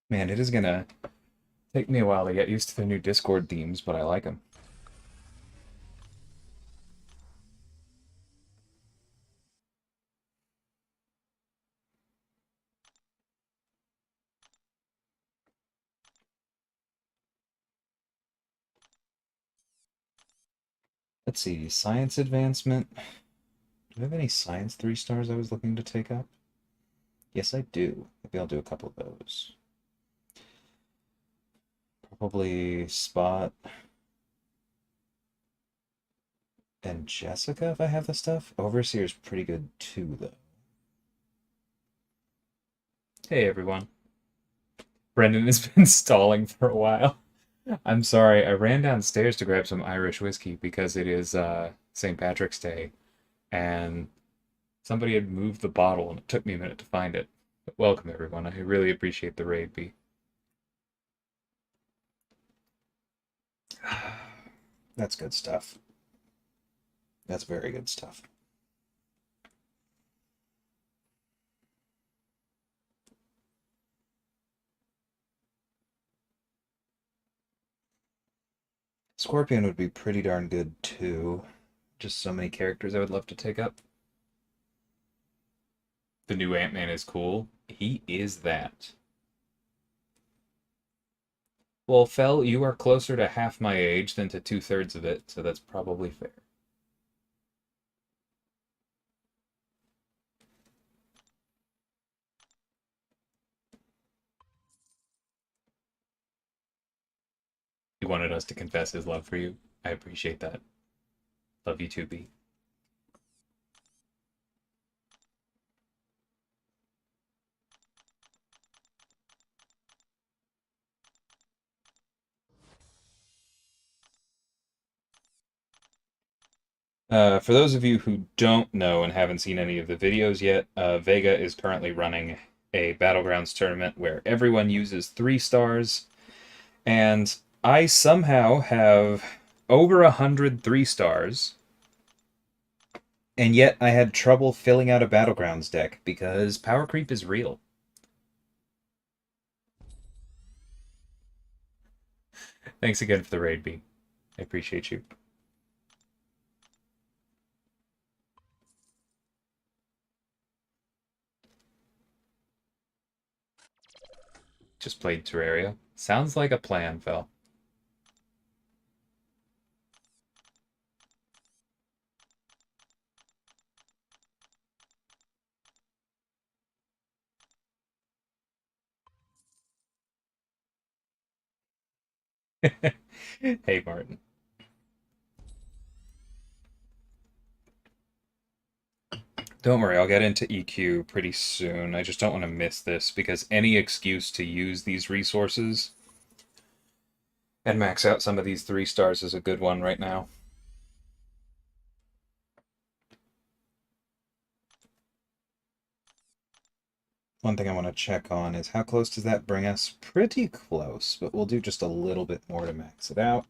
Man, it is gonna take me a while to get used to the new Discord themes, but I like them. Let's see, science advancement. Do I have any science 3 stars I was looking to take up? Yes, I do. Maybe I'll do a couple of those. Probably Spot and Jessica if I have the stuff. Overseer's pretty good too, though. Hey, everyone. Brendan has been stalling for a while. I'm sorry, I ran downstairs to grab some Irish whiskey because it is St. Patrick's Day, and somebody had moved the bottle, and it took me a minute to find it. But welcome, everyone. I really appreciate the raid, B. That's good stuff. That's very good stuff. Scorpion would be pretty darn good too. Just so many characters I would love to take up. The new Ant-Man is cool. He is that. Well, Fel, you are closer to half my age than to 2/3 of it, so that's probably fair. He wanted us to confess his love for you. I appreciate that. Love you too, B. For those of you who don't know and haven't seen any of the videos yet, Vega is currently running a Battlegrounds tournament where everyone uses 3 stars, and I somehow have over 100 3 stars, and yet I had trouble filling out a Battlegrounds deck because power creep is real. Thanks again for the raid, B. I appreciate you. Just played Terraria. Sounds like a plan, Phil. Hey, Martin. Don't worry, I'll get into EQ pretty soon. I just don't want to miss this because any excuse to use these resources and max out some of these 3 stars is a good one right now. One thing I want to check on is how close does that bring us? Pretty close, but we'll do just a little bit more to max it out.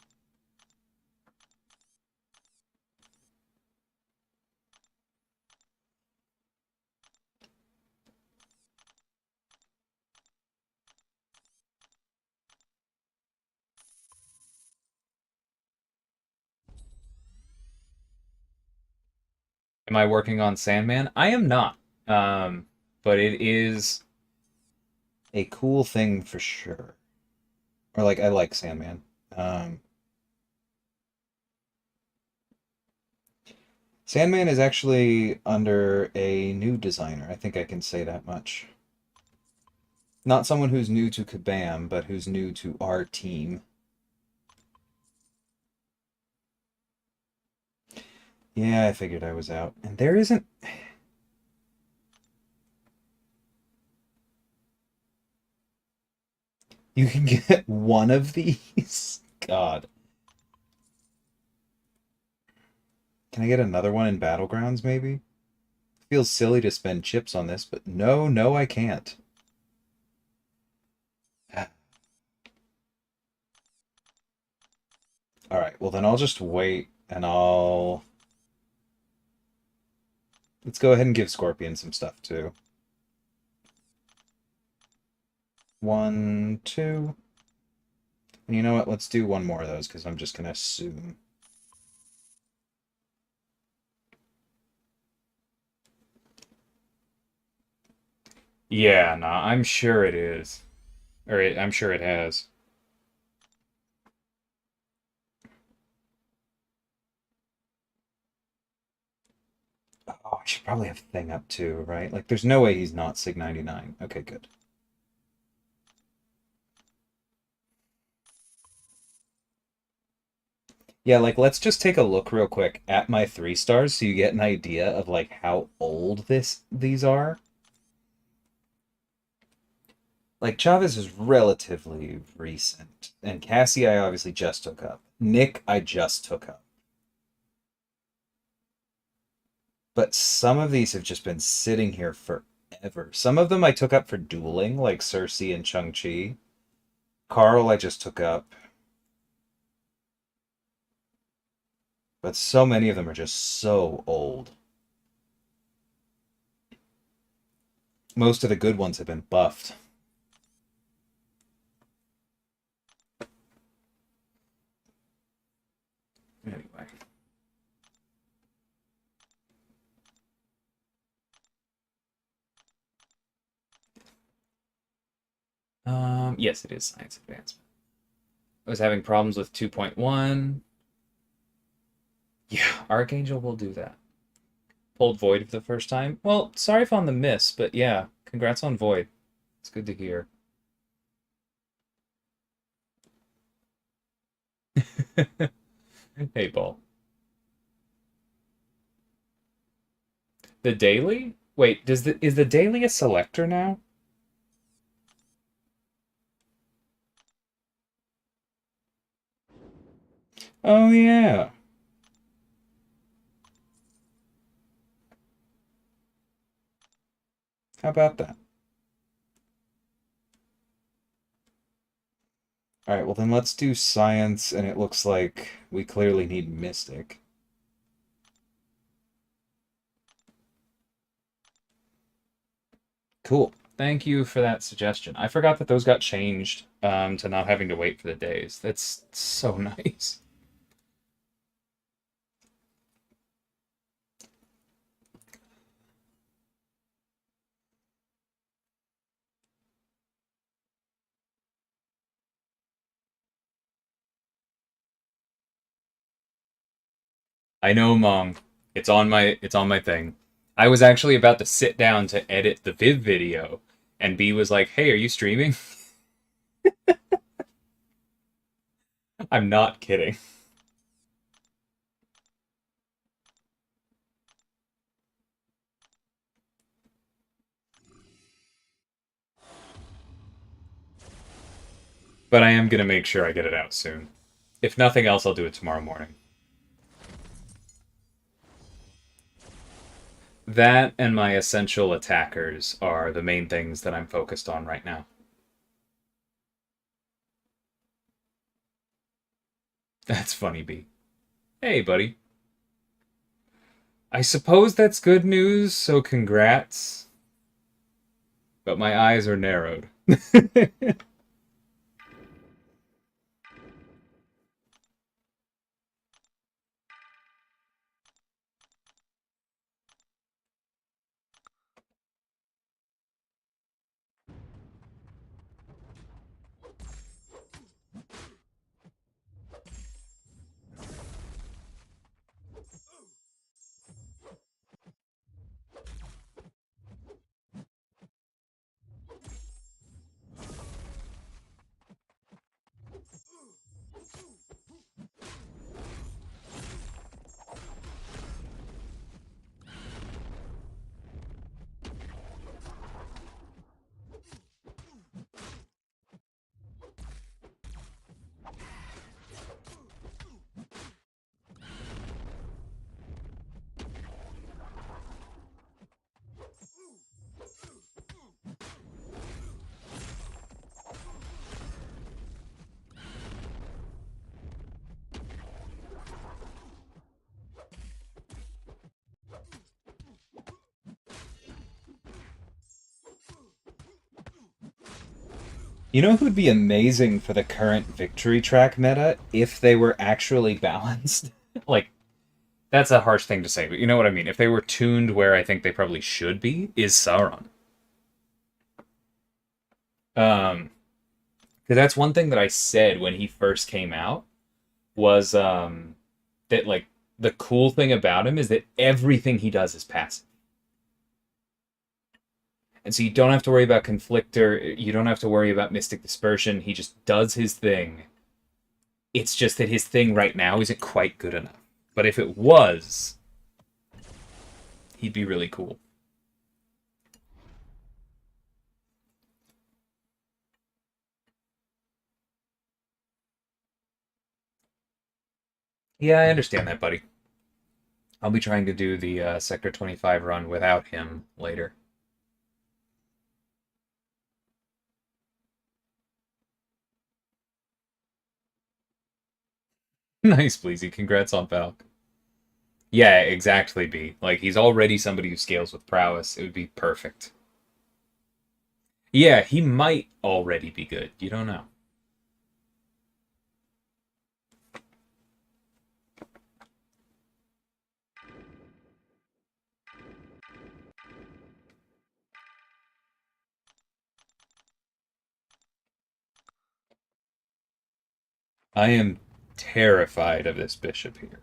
Am I working on Sandman? I am not. But it is a cool thing for sure. Or like I like Sandman. Sandman is actually under a new designer. I think I can say that much. Not someone who's new to Kabam, but who's new to our team. Yeah, I figured I was out. And there isn't... You can get one of these? God. Can I get another one in Battlegrounds, maybe? Feels silly to spend chips on this, but no, I can't. Alright, well then I'll just wait, and I'll... Let's go ahead and give Scorpion some stuff, too. 1, 2. And you know what? Let's do one more of those because I'm just going to assume. Yeah, nah, I'm sure it is. I'm sure it has. Oh, I should probably have Thing up too, right? Like, there's no way he's not Sig 99. Okay, good. Yeah, like, let's just take a look real quick at my 3 stars so you get an idea of, like, how old these are. Like, Chavez is relatively recent. And Cassie, I obviously just took up. Nick, I just took up. But some of these have just been sitting here forever. Some of them I took up for dueling, like Cersei and Chung-Chi. Carl, I just took up. But so many of them are just so old. Most of the good ones have been buffed. Anyway. Yes, it is Science Advancement. I was having problems with 2.1. Yeah, Archangel will do that. Pulled Void for the first time. Well, sorry if on the miss, but yeah, congrats on Void. It's good to hear. Hey, Paul. The daily? Wait, is the daily a selector now? Oh yeah. How about that? All right, well then let's do science, and it looks like we clearly need mystic. Cool. Thank you for that suggestion. I forgot that those got changed to not having to wait for the days. That's so nice. I know, Mom. It's on my thing. I was actually about to sit down to edit the Viv video, and B was like, "Hey, are you streaming?" I'm not kidding. But I am gonna make sure I get it out soon. If nothing else, I'll do it tomorrow morning. That and my essential attackers are the main things that I'm focused on right now. That's funny, B. Hey, buddy. I suppose that's good news, so congrats. But my eyes are narrowed. You know who'd be amazing for the current victory track meta if they were actually balanced? Like, that's a harsh thing to say, but you know what I mean. If they were tuned where I think they probably should be, is Sauron. Because that's one thing that I said when he first came out was that like the cool thing about him is that everything he does is passive. And so you don't have to worry about Conflictor, you don't have to worry about Mystic Dispersion, he just does his thing. It's just that his thing right now isn't quite good enough. But if it was, he'd be really cool. Yeah, I understand that, buddy. I'll be trying to do the Sector 25 run without him later. Nice, Bleezy. Congrats on Falk. Yeah, exactly, B. Like, he's already somebody who scales with prowess. It would be perfect. Yeah, he might already be good. You don't know. I am terrified of this bishop here.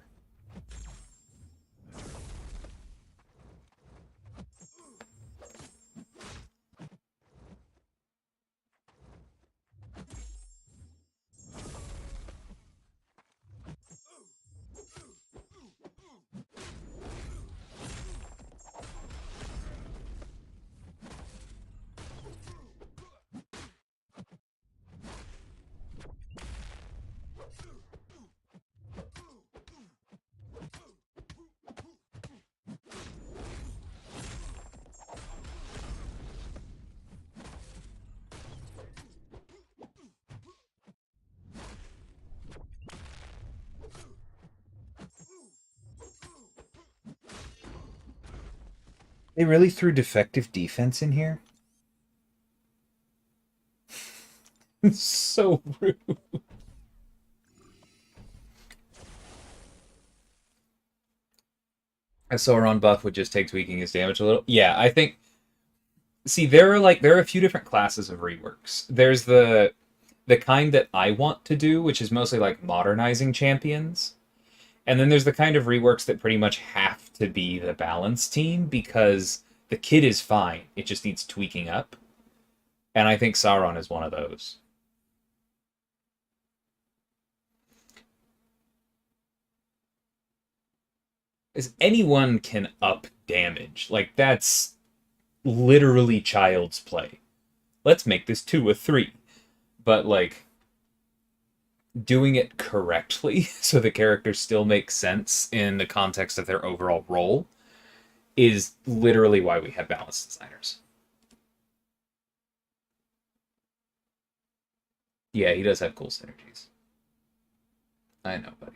They really threw defective defense in here? It's so rude. A Sauron buff would just take tweaking his damage a little. Yeah, I think. See, there are a few different classes of reworks. There's the kind that I want to do, which is mostly like modernizing champions. And then there's the kind of reworks that pretty much have to be the balance team because the kit is fine. It just needs tweaking up. And I think Sauron is one of those. As anyone can up damage. Like, that's literally child's play. Let's make this 2 a 3. But, like, doing it correctly so the character still makes sense in the context of their overall role is literally why we have balance designers. Yeah, he does have cool synergies. I know, buddy.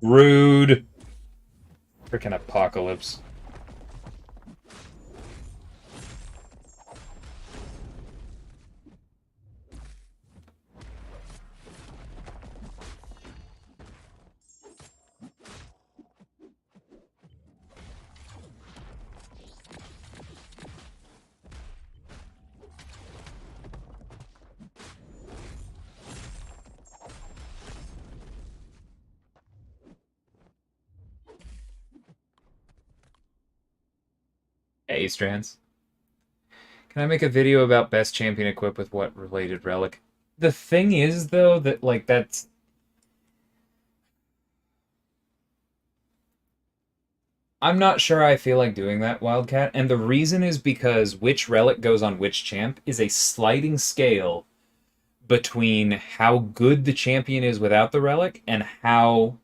Rude. Freaking apocalypse. A strands. Can I make a video about best champion equipped with what related relic? The thing is, though, that, like, that's... I'm not sure I feel like doing that, Wildcat, and the reason is because which relic goes on which champ is a sliding scale between how good the champion is without the relic and how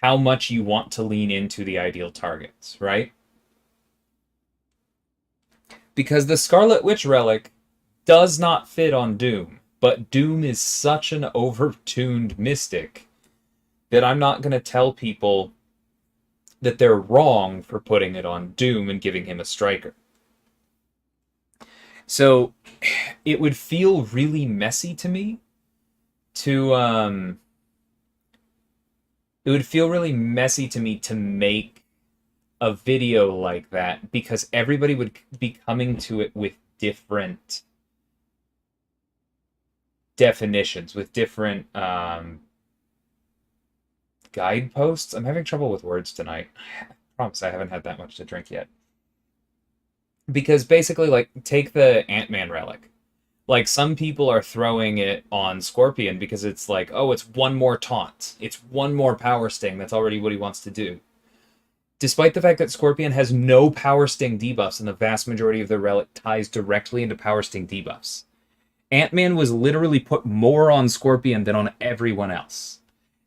much you want to lean into the ideal targets, right? Because the Scarlet Witch relic does not fit on Doom, but Doom is such an overtuned mystic that I'm not going to tell people that they're wrong for putting it on Doom and giving him a striker. So it would feel really messy to me to make a video like that because everybody would be coming to it with different definitions, with different guideposts. I'm having trouble with words tonight. I promise I haven't had that much to drink yet. Because basically, like, take the Ant-Man relic. Like, some people are throwing it on Scorpion because it's like, oh, it's one more taunt. It's one more power sting. That's already what he wants to do. Despite the fact that Scorpion has no power sting debuffs and the vast majority of the relic ties directly into power sting debuffs. Ant-Man was literally put more on Scorpion than on everyone else.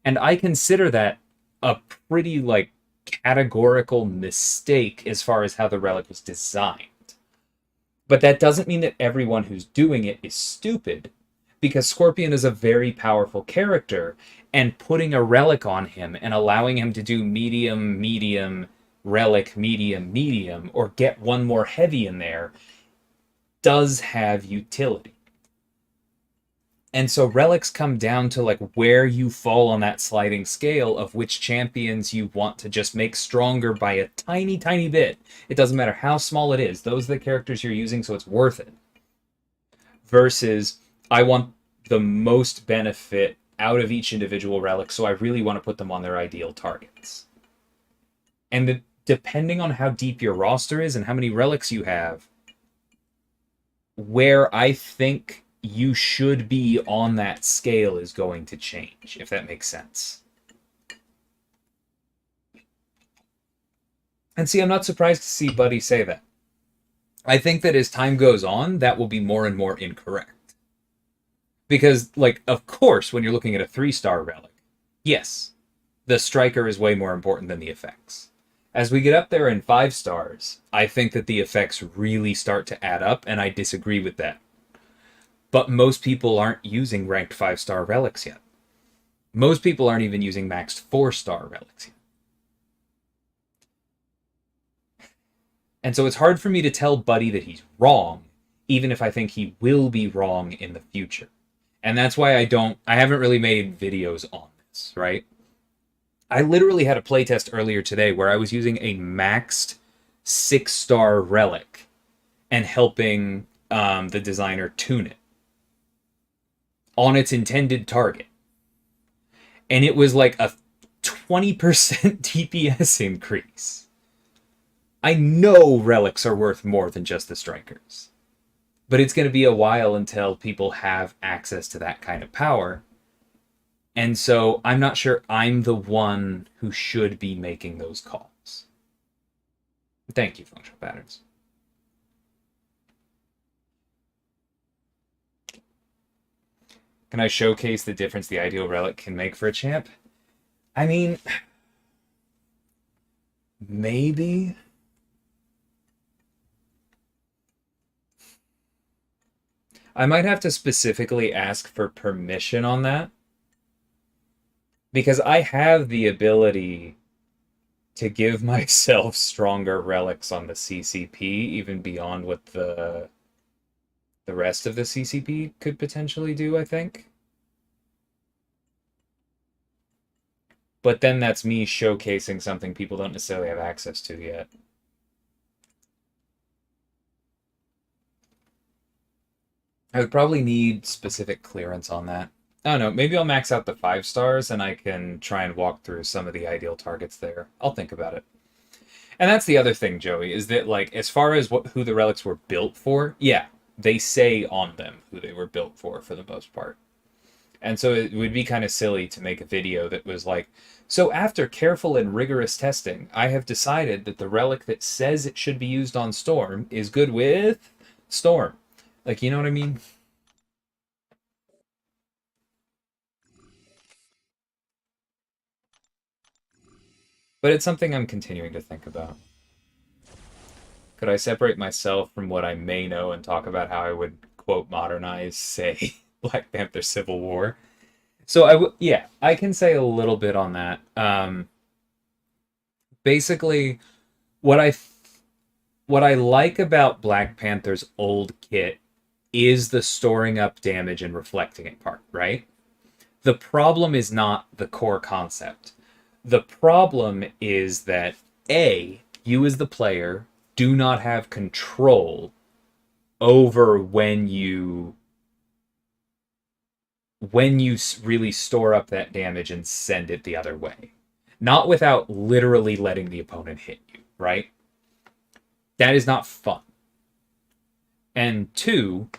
And I consider that a pretty, like, categorical mistake as far as how the relic was designed. But that doesn't mean that everyone who's doing it is stupid, because Scorpion is a very powerful character, and putting a relic on him and allowing him to do medium, medium, relic, medium, medium, or get one more heavy in there does have utility. And so relics come down to like where you fall on that sliding scale of which champions you want to just make stronger by a tiny, tiny bit. It doesn't matter how small it is. Those are the characters you're using, so it's worth it. Versus, I want the most benefit out of each individual relic, so I really want to put them on their ideal targets. And depending on how deep your roster is and how many relics you have, where I think you should be on that scale is going to change, if that makes sense. And see, I'm not surprised to see Buddy say that. I think that as time goes on, that will be more and more incorrect. Because, like, of course, when you're looking at a 3-star relic, yes, the striker is way more important than the effects. As we get up there in 5 stars, I think that the effects really start to add up, and I disagree with that. But most people aren't using ranked 5-star relics yet. Most people aren't even using maxed 4-star relics yet. And so it's hard for me to tell Buddy that he's wrong, even if I think he will be wrong in the future. And that's why I haven't really made videos on this, right? I literally had a playtest earlier today where I was using a maxed 6-star relic and helping the designer tune it on its intended target. And it was like a 20% DPS increase. I know relics are worth more than just the strikers. But it's going to be a while until people have access to that kind of power. And so I'm not sure I'm the one who should be making those calls. Thank you, Functional Patterns. Can I showcase the difference the ideal relic can make for a champ? I mean, maybe. I might have to specifically ask for permission on that. Because I have the ability to give myself stronger relics on the CCP, even beyond what the rest of the CCP could potentially do, I think. But then that's me showcasing something people don't necessarily have access to yet. I would probably need specific clearance on that. I don't know, maybe I'll max out the 5 stars and I can try and walk through some of the ideal targets there. I'll think about it. And that's the other thing, Joey, is that like as far as who the relics were built for, yeah, they say on them who they were built for the most part. And so it would be kind of silly to make a video that was like, so after careful and rigorous testing, I have decided that the relic that says it should be used on Storm is good with Storm. Like, you know what I mean? But it's something I'm continuing to think about. Could I separate myself from what I may know and talk about how I would, quote, modernize, say, Black Panther Civil War? So yeah, I can say a little bit on that. Basically, what I what I like about Black Panther's old kit is the storing up damage and reflecting it part, right? The problem is not the core concept. The problem is that A, you as the player do not have control over when you really store up that damage and send it the other way. Not without literally letting the opponent hit you, right? That is not fun. And two,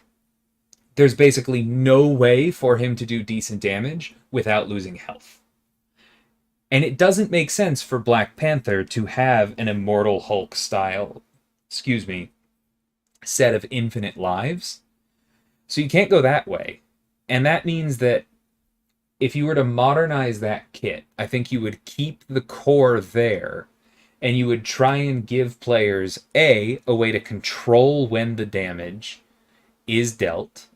there's basically no way for him to do decent damage without losing health. And it doesn't make sense for Black Panther to have an Immortal Hulk style, set of infinite lives. So you can't go that way. And that means that if you were to modernize that kit, I think you would keep the core there and you would try and give players a way to control when the damage is dealt.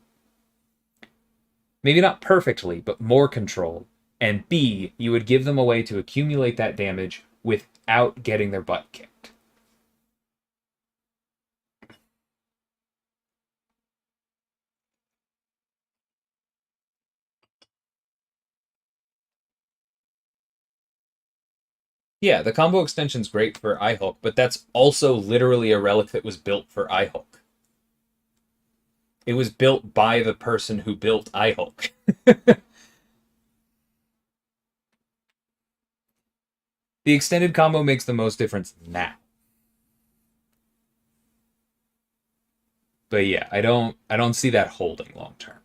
Maybe not perfectly, but more control. And B, you would give them a way to accumulate that damage without getting their butt kicked. Yeah, the combo extension's great for iHulk, but that's also literally a relic that was built for iHulk. It was built by the person who built iHulk. The extended combo makes the most difference now. But yeah, I don't see that holding long term.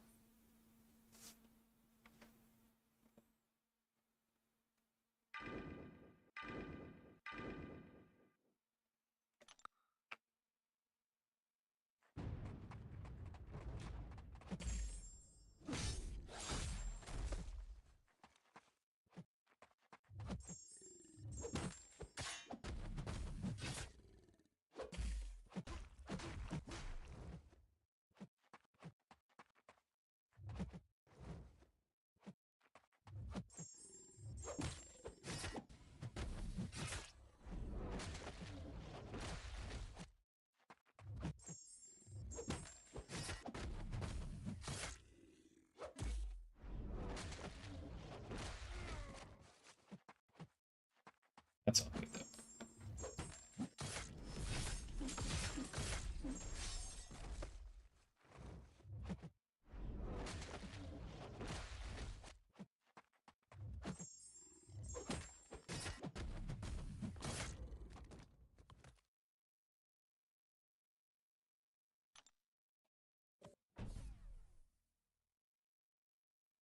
That's all good though.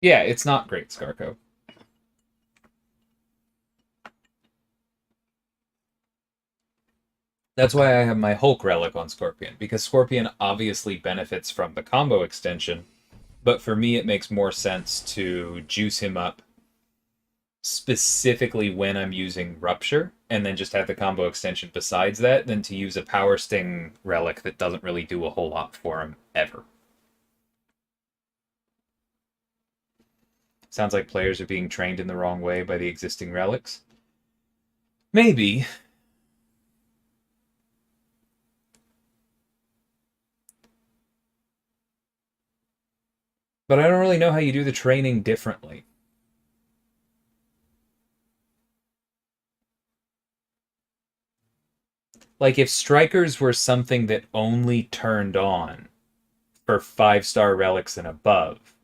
Yeah, it's not great, Scarco. That's why I have my Hulk relic on Scorpion, because Scorpion obviously benefits from the combo extension, but for me it makes more sense to juice him up specifically when I'm using Rupture, and then just have the combo extension besides that, than to use a Power Sting relic that doesn't really do a whole lot for him, ever. Sounds like players are being trained in the wrong way by the existing relics. Maybe. But I don't really know how you do the training differently. Like, if strikers were something that only turned on for 5-star relics and above,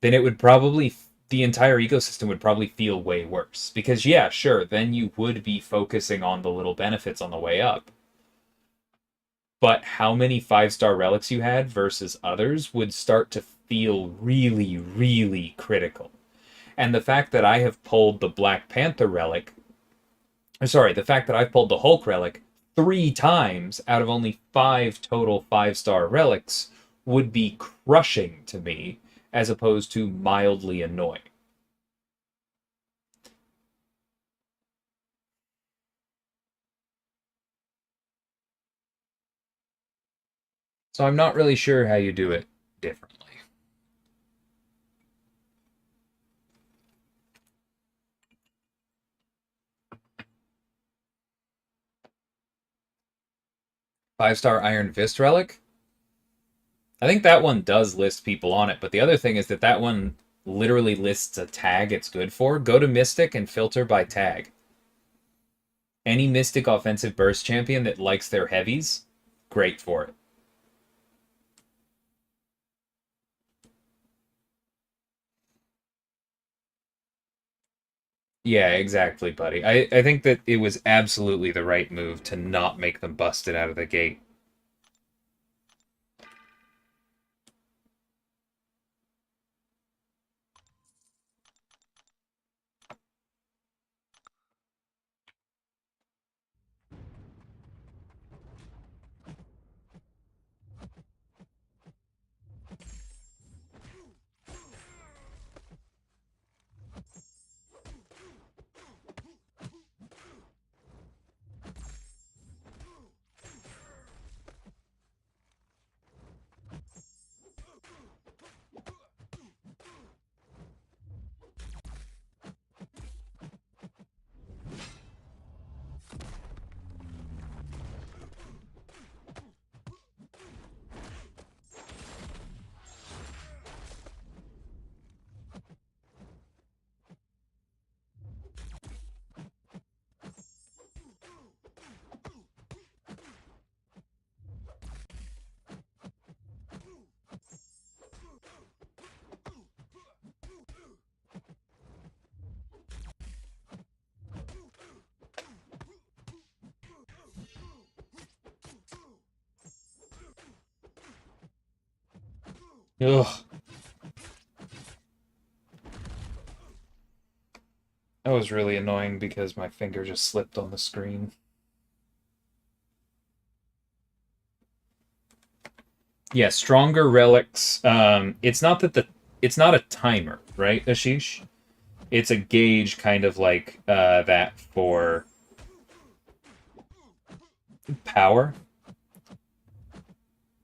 then it would probably the entire ecosystem would probably feel way worse. Because, yeah, sure, then you would be focusing on the little benefits on the way up. But how many 5-star relics you had versus others would start to feel really, really critical. And the fact that I have pulled the Black Panther relic, sorry, the fact that I've pulled the Hulk relic 3 times out of only 5 total 5-star relics would be crushing to me, as opposed to mildly annoying. So I'm not really sure how you do it differently. Five-star Iron Fist relic? I think that one does list people on it, but the other thing is that one literally lists a tag it's good for. Go to Mystic and filter by tag. Any Mystic offensive burst champion that likes their heavies, great for it. Yeah, exactly, buddy. I think that it was absolutely the right move to not make them bust it out of the gate. Ugh. That was really annoying because my finger just slipped on the screen. Yeah, stronger relics. It's not that it's not a timer, right, Ashish? It's a gauge, kind of like that for power.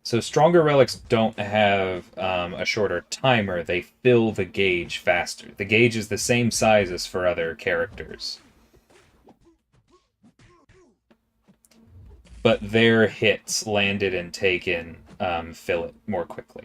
So stronger relics don't have a shorter timer. They fill the gauge faster. The gauge is the same size as for other characters. But their hits landed and taken fill it more quickly.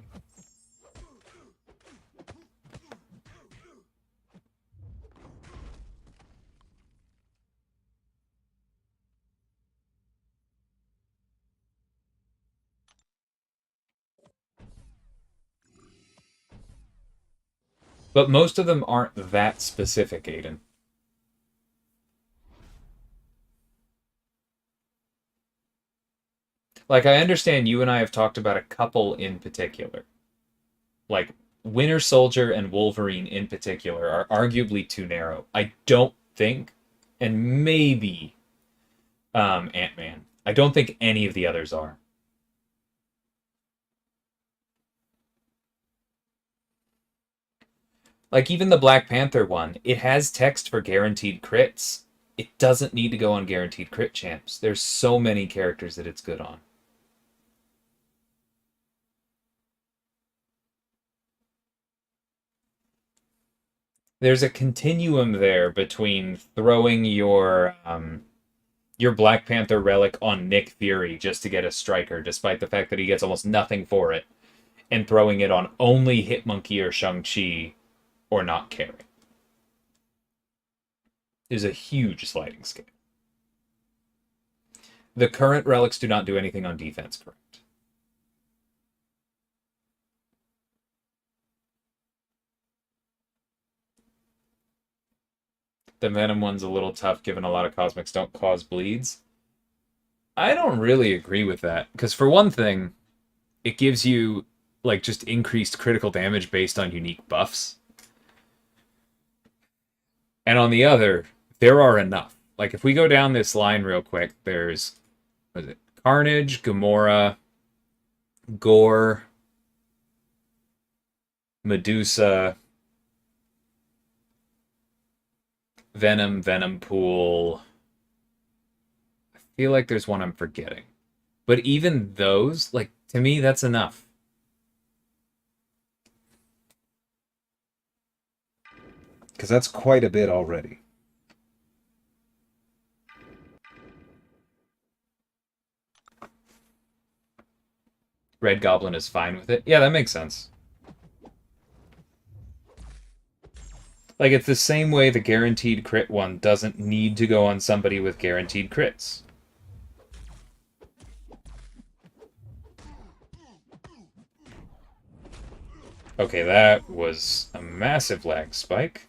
But most of them aren't that specific, Aiden. Like, I understand you and I have talked about a couple in particular. Like, Winter Soldier and Wolverine in particular are arguably too narrow. I don't think, and maybe Ant-Man. I don't think any of the others are. Like, even the Black Panther one, it has text for guaranteed crits. It doesn't need to go on guaranteed crit champs. There's so many characters that it's good on. There's a continuum there between throwing your Black Panther relic on Nick Fury just to get a striker, despite the fact that he gets almost nothing for it, and throwing it on only Hitmonkey or Shang-Chi or not caring. Is a huge sliding scale. The current relics do not do anything on defense, correct? The Venom one's a little tough given a lot of cosmics don't cause bleeds. I don't really agree with that, because for one thing, it gives you like just increased critical damage based on unique buffs. And on the other, there are enough. Like if we go down this line real quick, there's what is it? Carnage, Gamora, Gore, Medusa, Venom, Venom Pool. I feel like there's one I'm forgetting. But even those, like, to me, that's enough. Because that's quite a bit already. Red Goblin is fine with it. Yeah, that makes sense. Like, it's the same way the guaranteed crit one doesn't need to go on somebody with guaranteed crits. Okay, that was a massive lag spike.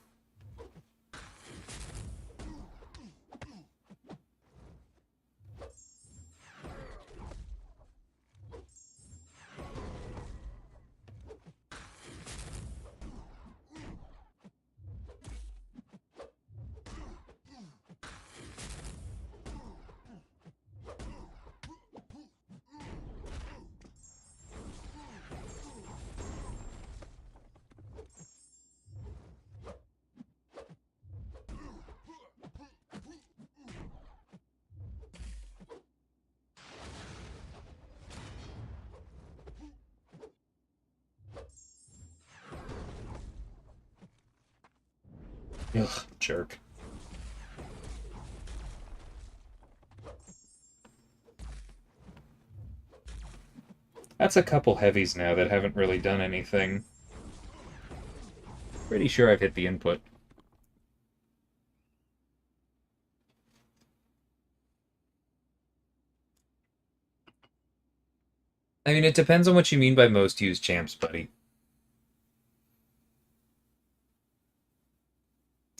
Ugh, jerk. That's a couple heavies now that haven't really done anything. Pretty sure I've hit the input. I mean, it depends on what you mean by most used champs, buddy.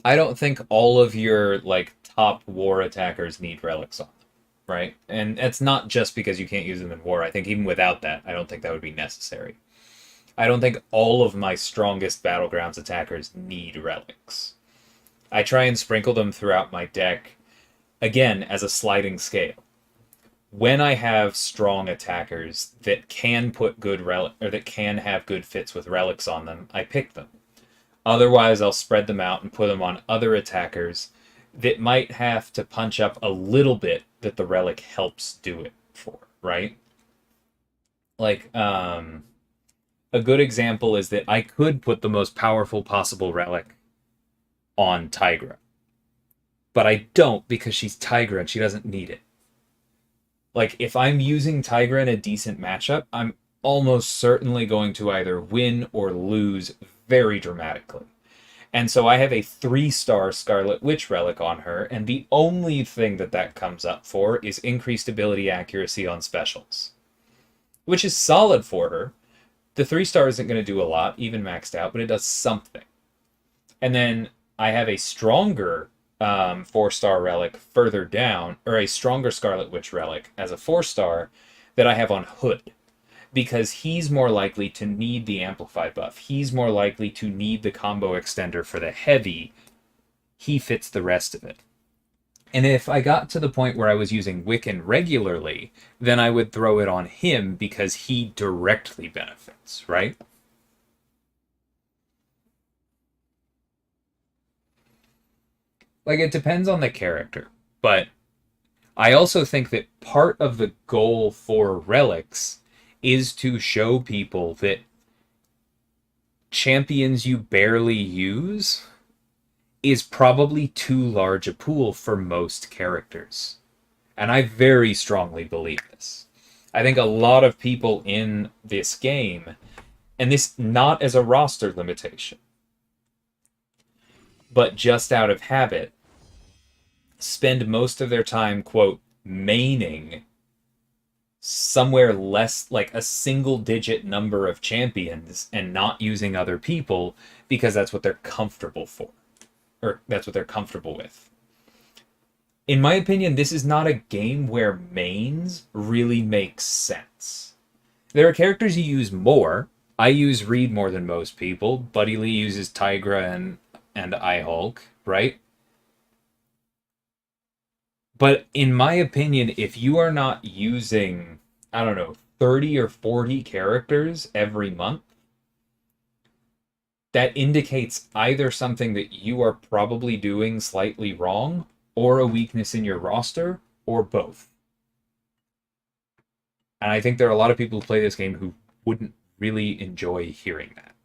I don't think all of your, like, top war attackers need relics on them, right? And it's not just because you can't use them in war. I think even without that, I don't think that would be necessary. I don't think all of my strongest Battlegrounds attackers need relics. I try and sprinkle them throughout my deck, again, as a sliding scale. When I have strong attackers that can put good relic or that can have good fits with relics on them, I pick them. Otherwise, I'll spread them out and put them on other attackers that might have to punch up a little bit that the relic helps do it for, right? Like, a good example is that I could put the most powerful possible relic on Tigra. But I don't because she's Tigra and she doesn't need it. Like, if I'm using Tigra in a decent matchup, I'm almost certainly going to either win or lose very dramatically. And so I have a 3-star Scarlet Witch relic on her, and the only thing that that comes up for is increased ability accuracy on specials. Which is solid for her. The 3-star isn't going to do a lot, even maxed out, but it does something. And then I have a stronger 4-star relic further down, or a stronger Scarlet Witch relic as a 4-star that I have on Hood. Because he's more likely to need the Amplify buff. He's more likely to need the combo extender for the heavy. He fits the rest of it. And if I got to the point where I was using Wiccan regularly, then I would throw it on him because he directly benefits, right? Like, it depends on the character. But I also think that part of the goal for relics is to show people that champions you barely use is probably too large a pool for most characters. And I very strongly believe this. I think a lot of people in this game, and this not as a roster limitation, but just out of habit, spend most of their time, quote, maining somewhere less, like a single-digit number of champions and not using other people because that's what they're comfortable for, or that's what they're comfortable with. In my opinion, this is not a game where mains really make sense. There are characters you use more. I use Reed more than most people. Buddy Lee uses Tigra and I-Hulk, right? But in my opinion, if you are not using, I don't know, 30 or 40 characters every month, that indicates either something that you are probably doing slightly wrong, or a weakness in your roster, or both. And I think there are a lot of people who play this game who wouldn't really enjoy hearing that.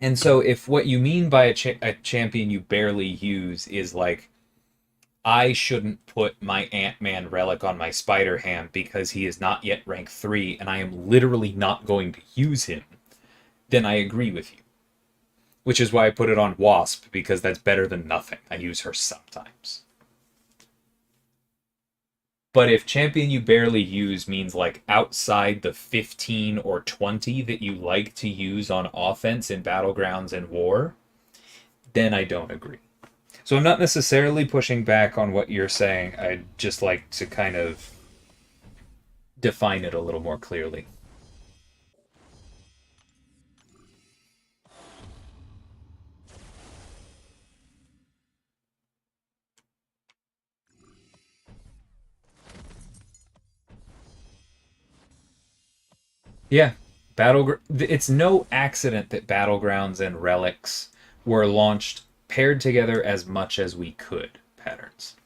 And so if what you mean by a champion you barely use is like, I shouldn't put my Ant-Man relic on my Spider-Ham because he is not yet rank 3 and I am literally not going to use him, then I agree with you. Which is why I put it on Wasp, because that's better than nothing. I use her sometimes. But if champion you barely use means like outside the 15 or 20 that you like to use on offense in Battlegrounds and War, then I don't agree. So I'm not necessarily pushing back on what you're saying. I'd just like to kind of define it a little more clearly. Yeah, it's no accident that Battlegrounds and Relics were launched paired together as much as we could patterns.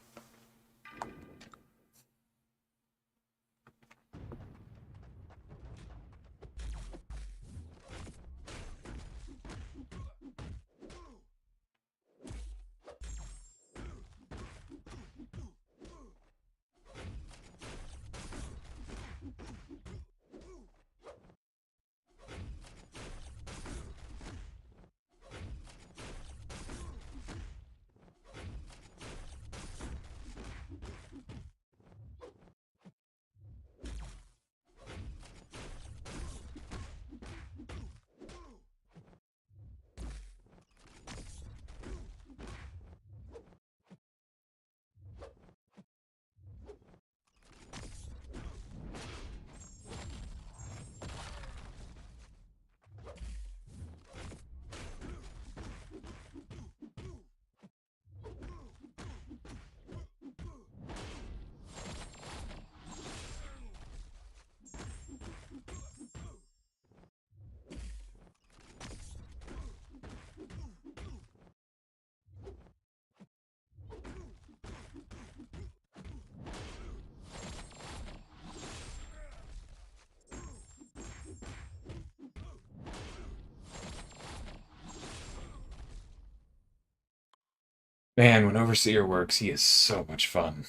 Man, when Overseer works, he is so much fun.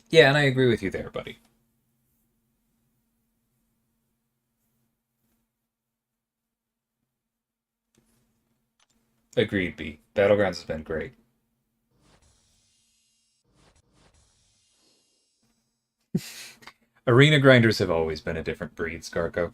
Yeah, and I agree with you there, buddy. Agreed, B. Battlegrounds has been great. Arena grinders have always been a different breed, Scarco.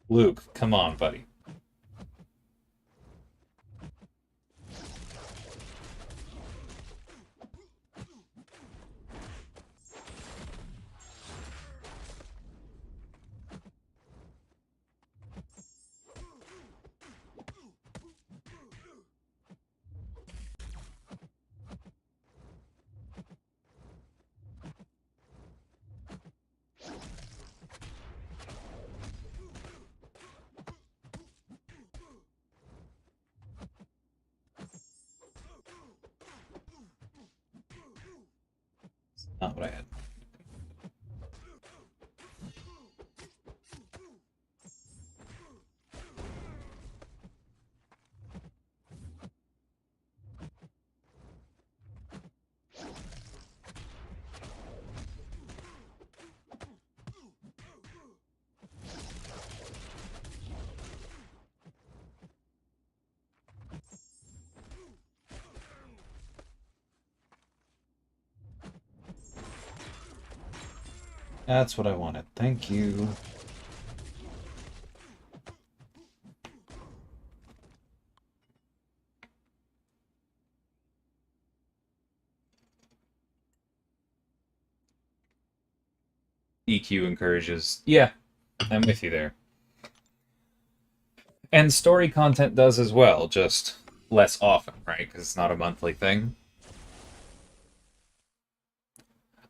Luke, come on, buddy. Not what I had. That's what I wanted. Thank you. EQ encourages. Yeah, I'm with you there. And story content does as well, just less often, right? Because it's not a monthly thing.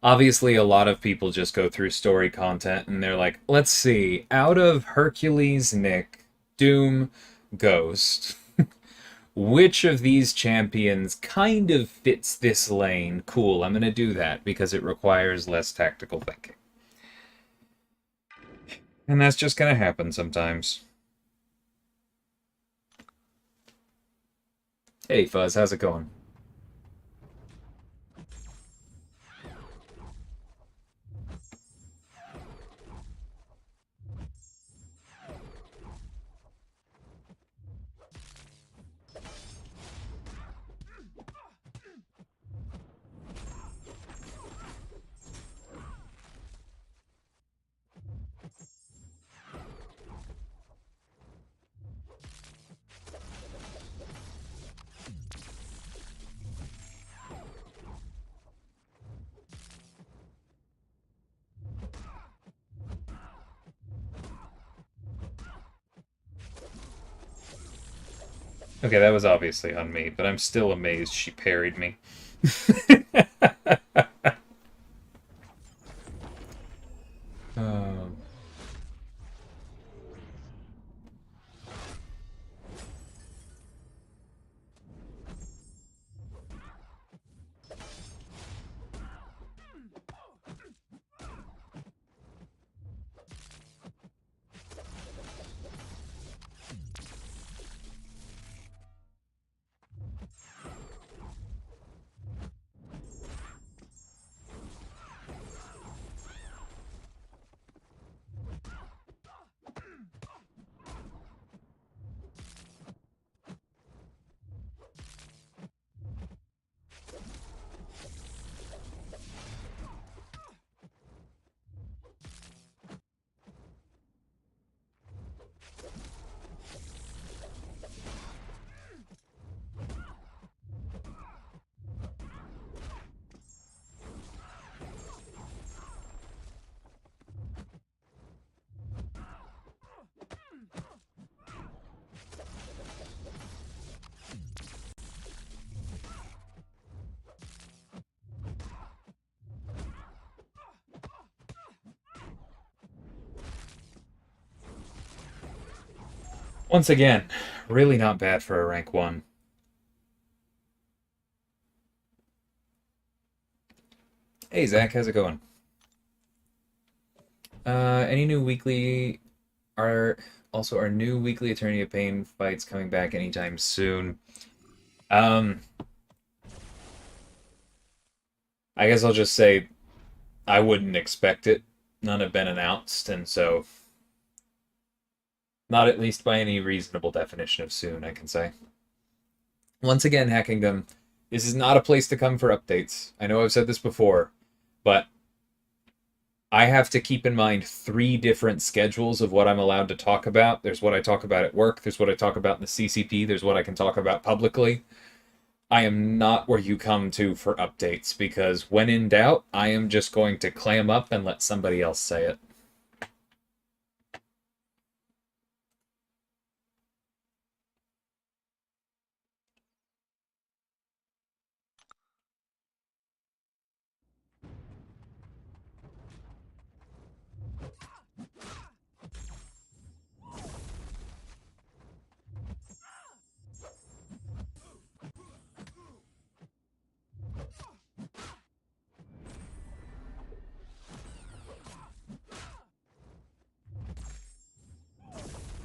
Obviously, a lot of people just go through story content and they're like, let's see, out of Hercules, Nick, Doom, Ghost, which of these champions kind of fits this lane? Cool, I'm going to do that because it requires less tactical thinking. And that's just going to happen sometimes. Hey, Fuzz, how's it going? Okay, that was obviously on me, but I'm still amazed she parried me. um, Once again, really not bad for a rank 1. Hey Zach, how's it going? Any new weekly are also our new weekly Attorney of Pain fights coming back anytime soon. I guess I'll just say I wouldn't expect it. None have been announced, and so not at least by any reasonable definition of soon, I can say. Once again, Hackingdom, this is not a place to come for updates. I know I've said this before, but I have to keep in mind 3 different schedules of what I'm allowed to talk about. There's what I talk about at work, there's what I talk about in the CCP, there's what I can talk about publicly. I am not where you come to for updates, because when in doubt, I am just going to clam up and let somebody else say it.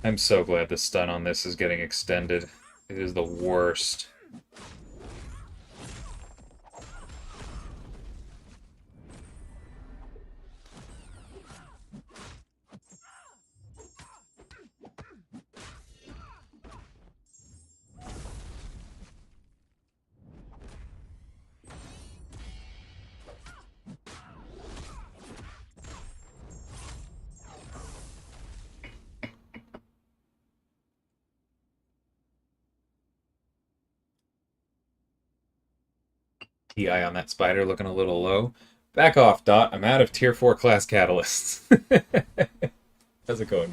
I'm so glad the stun on this is getting extended. It is the worst. TI on that spider looking a little low. Back off, Dot. I'm out of tier 4 class catalysts. How's it going,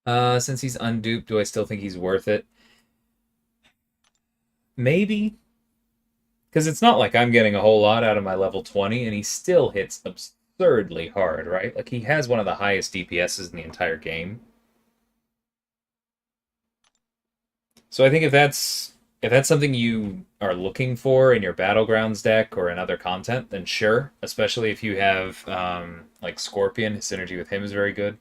man? Since he's unduped, do I still think he's worth it? Maybe. Because it's not like I'm getting a whole lot out of my level 20, and he still hits absurdly hard, right? Like, he has one of the highest DPSs in the entire game. So I think if that's something you are looking for in your Battlegrounds deck or in other content, then sure. Especially if you have like Scorpion, his synergy with him is very good.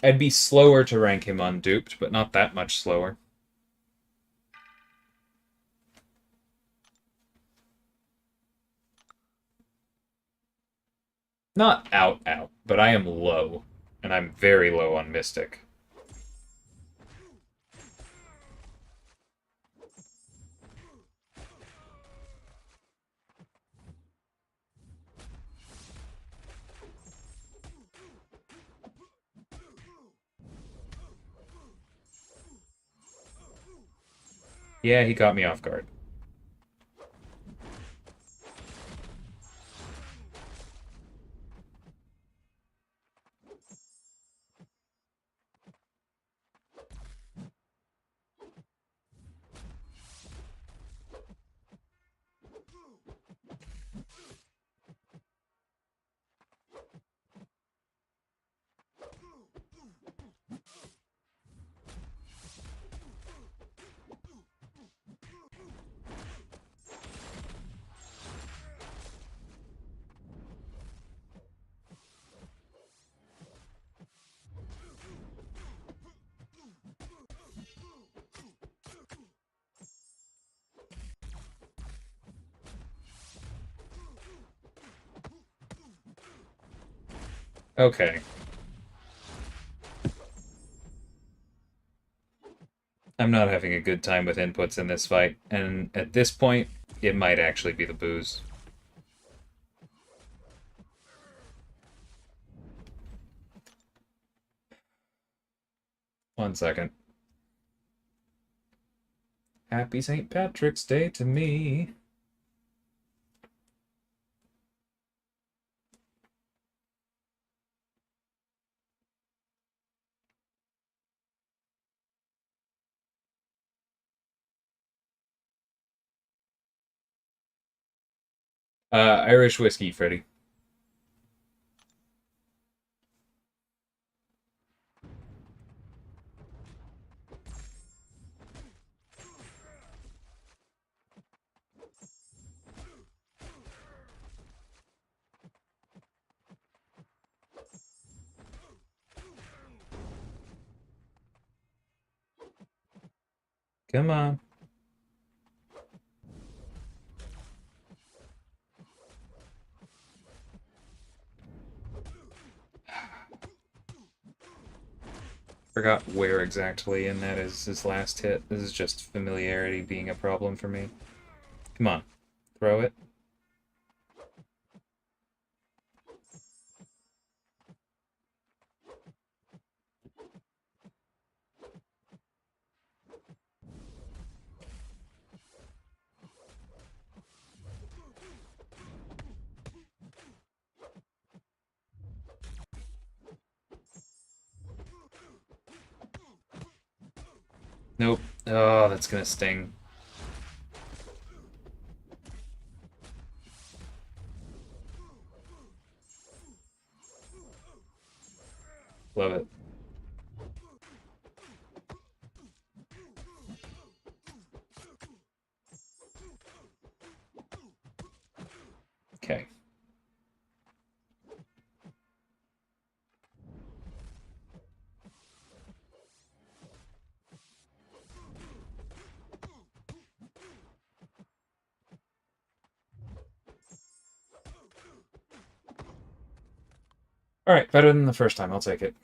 I'd be slower to rank him unduped, but not that much slower. Not out, but I am low. And I'm very low on Mystic. Yeah, he caught me off guard. Okay. I'm not having a good time with inputs in this fight, and at this point, it might actually be the booze. One second. Happy St. Patrick's Day to me. Irish whiskey, Freddy. Come on. Forgot where exactly in that is his last hit. This is just familiarity being a problem for me. Come on. Throw it. Nope. Oh, that's gonna sting. Love it. Okay. All right, better than the first time. I'll take it.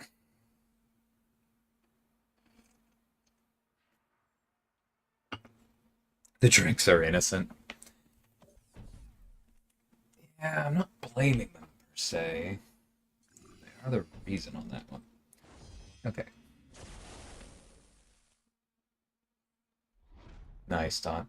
The drinks are innocent. Yeah, I'm not blaming them per se. They are the reason on that one. Okay. Nice, Don.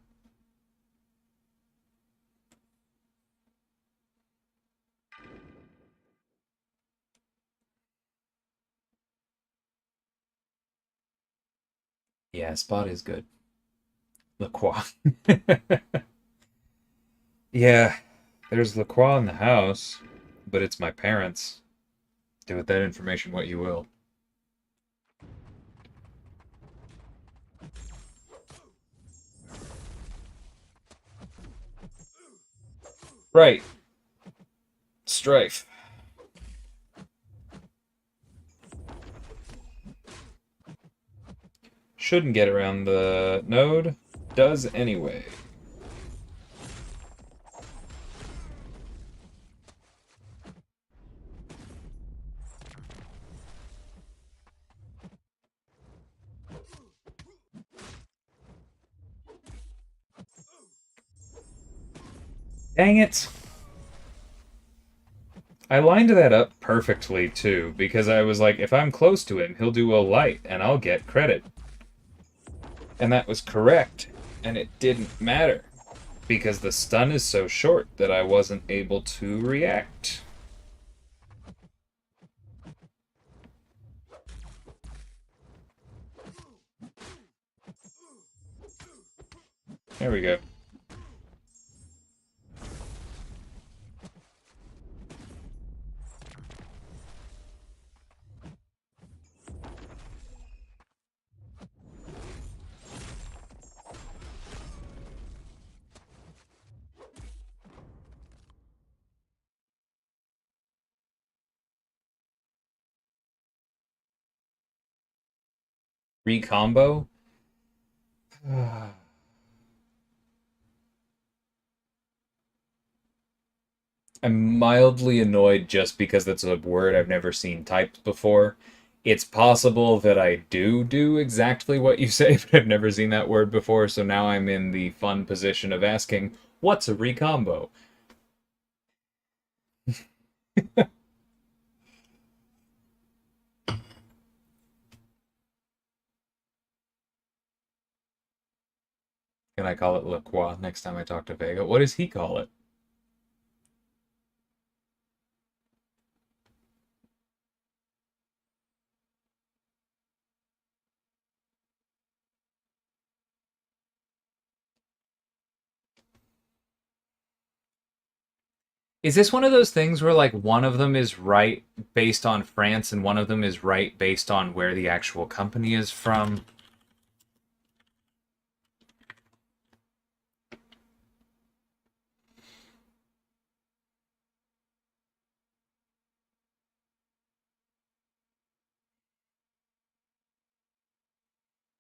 Yeah, spot is good. LaCroix. Yeah, there's LaCroix in the house, but it's my parents. Do with that information what you will. Right. Strife. Shouldn't get around the node. Does anyway. Dang it. I lined that up perfectly, too, because I was like, if I'm close to him, he'll do a light, and I'll get credit. And that was correct, and it didn't matter, because the stun is so short that I wasn't able to react. There we go. Recombo? I'm mildly annoyed just because that's a word I've never seen typed before. It's possible that I do exactly what you say, but I've never seen that word before, so now I'm in the fun position of asking, what's a recombo? Can I call it LaCroix next time I talk to Vega? What does he call it? Is this one of those things where, like, one of them is right based on France and one of them is right based on where the actual company is from?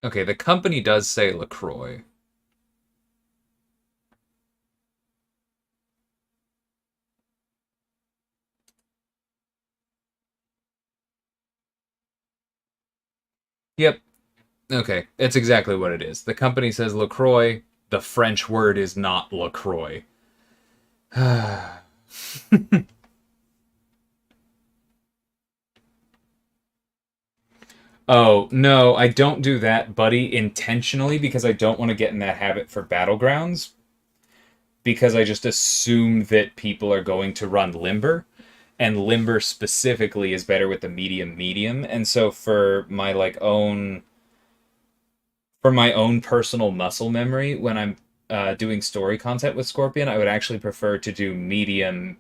Okay, the company does say LaCroix. Yep. Okay, it's exactly what it is. The company says LaCroix. The French word is not LaCroix. Oh, no, I don't do that, buddy, intentionally because I don't want to get in that habit for Battlegrounds. Because I just assume that people are going to run Limber. And Limber specifically is better with the medium. And so for my own personal muscle memory, when I'm doing story content with Scorpion, I would actually prefer to do medium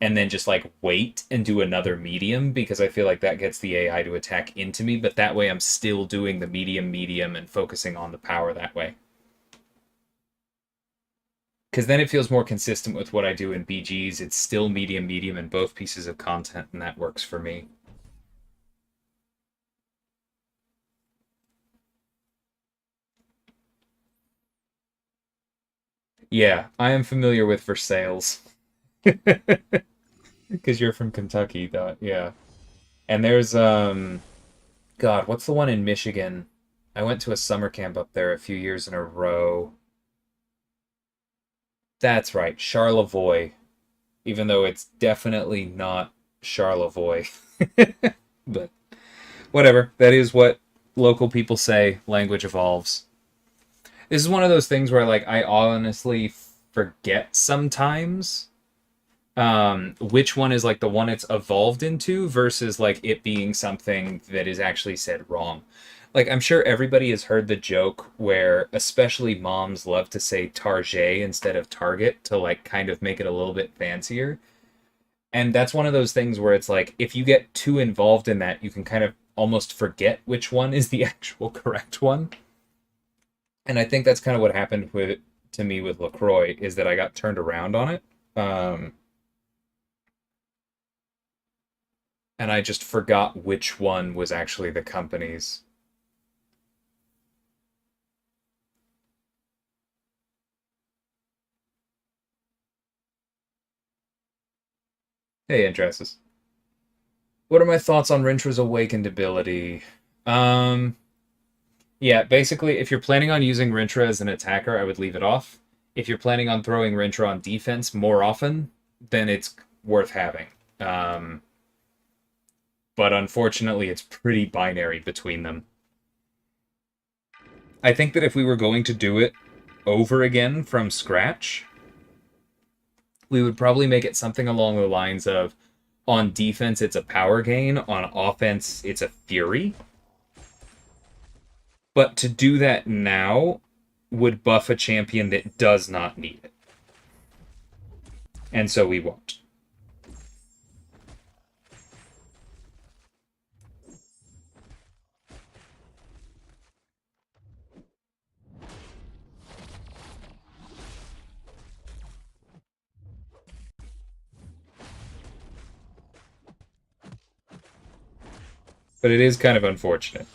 and then just like wait and do another medium because I feel like that gets the AI to attack into me. But that way, I'm still doing the medium, and focusing on the power that way. Because then it feels more consistent with what I do in BGs. It's still medium, medium in both pieces of content, and that works for me. Yeah, I am familiar with Versailles. Because you're from Kentucky, though. Yeah. And there's God, what's the one in Michigan? I went to a summer camp up there a few years in a row. That's right, Charlevoix. Even though it's definitely not Charlevoix. But whatever. That is what local people say. Language evolves. This is one of those things where like I honestly forget sometimes which one is like the one it's evolved into versus like it being something that is actually said wrong. Like I'm sure everybody has heard the joke where especially moms love to say Target instead of Target to like kind of make it a little bit fancier. And that's one of those things where it's like if you get too involved in that, you can kind of almost forget which one is the actual correct one. And I think that's kind of what happened with to me with LaCroix is that I got turned around on it. Um, and I just forgot which one was actually the company's. Hey, Andressus. What are my thoughts on Rintra's Awakened ability? Um, yeah, basically, if you're planning on using Rintra as an attacker, I would leave it off. If you're planning on throwing Rintra on defense more often, then it's worth having. Um, but unfortunately, it's pretty binary between them. I think that if we were going to do it over again from scratch, we would probably make it something along the lines of on defense, it's a power gain, on offense, it's a fury. But to do that now would buff a champion that does not need it. And so we won't. But it is kind of unfortunate.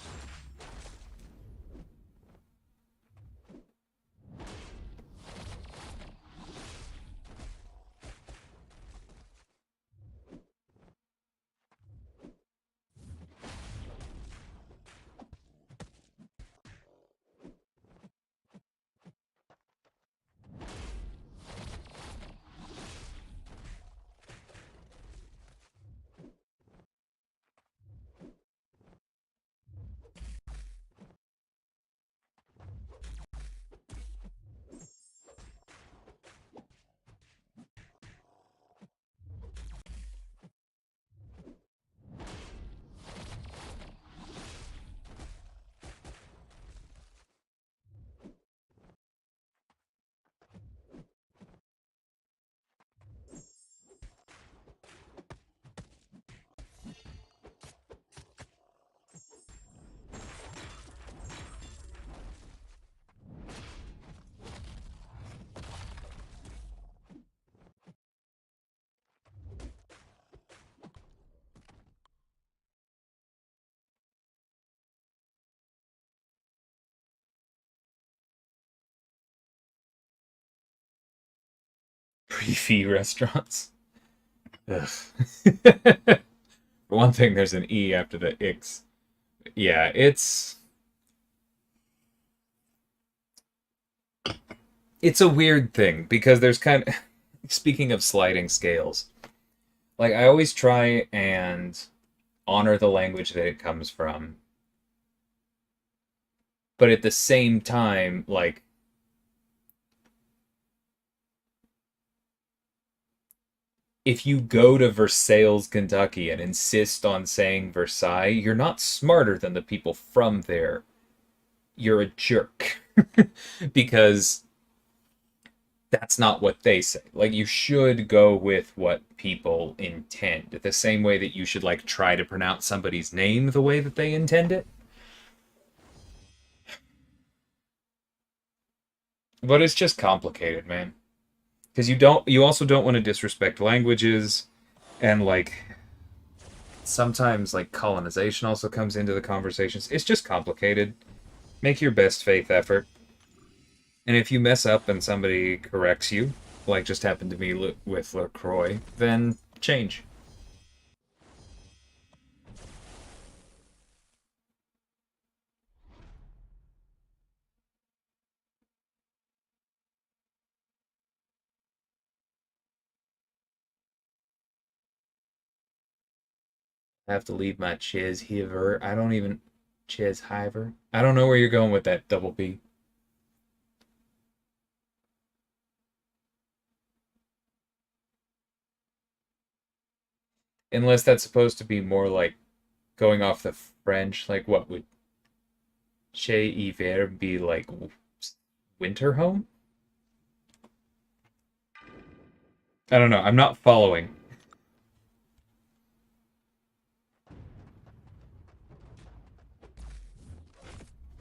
Pre-fee restaurants. Ugh. For one thing, there's an E after the X. Yeah, it's a weird thing because there's kind of speaking of sliding scales, like I always try and honor the language that it comes from, but at the same time, like if you go to Versailles, Kentucky and insist on saying Versailles, you're not smarter than the people from there. You're a jerk. Because that's not what they say. Like you should go with what people intend. The same way that you should like try to pronounce somebody's name the way that they intend it. But it's just complicated, man. because you also don't want to disrespect languages, and like sometimes like colonization also comes into the conversations. It's just complicated. Make your best faith effort. And if you mess up and somebody corrects you, like just happened to me with LaCroix, then change. I have to leave my Chiz Hiver. I don't even Chiz Hiver. I don't know where you're going with that double P. Unless that's supposed to be more like going off the French, like what would Chez Hiver be like winter home? I don't know. I'm not following.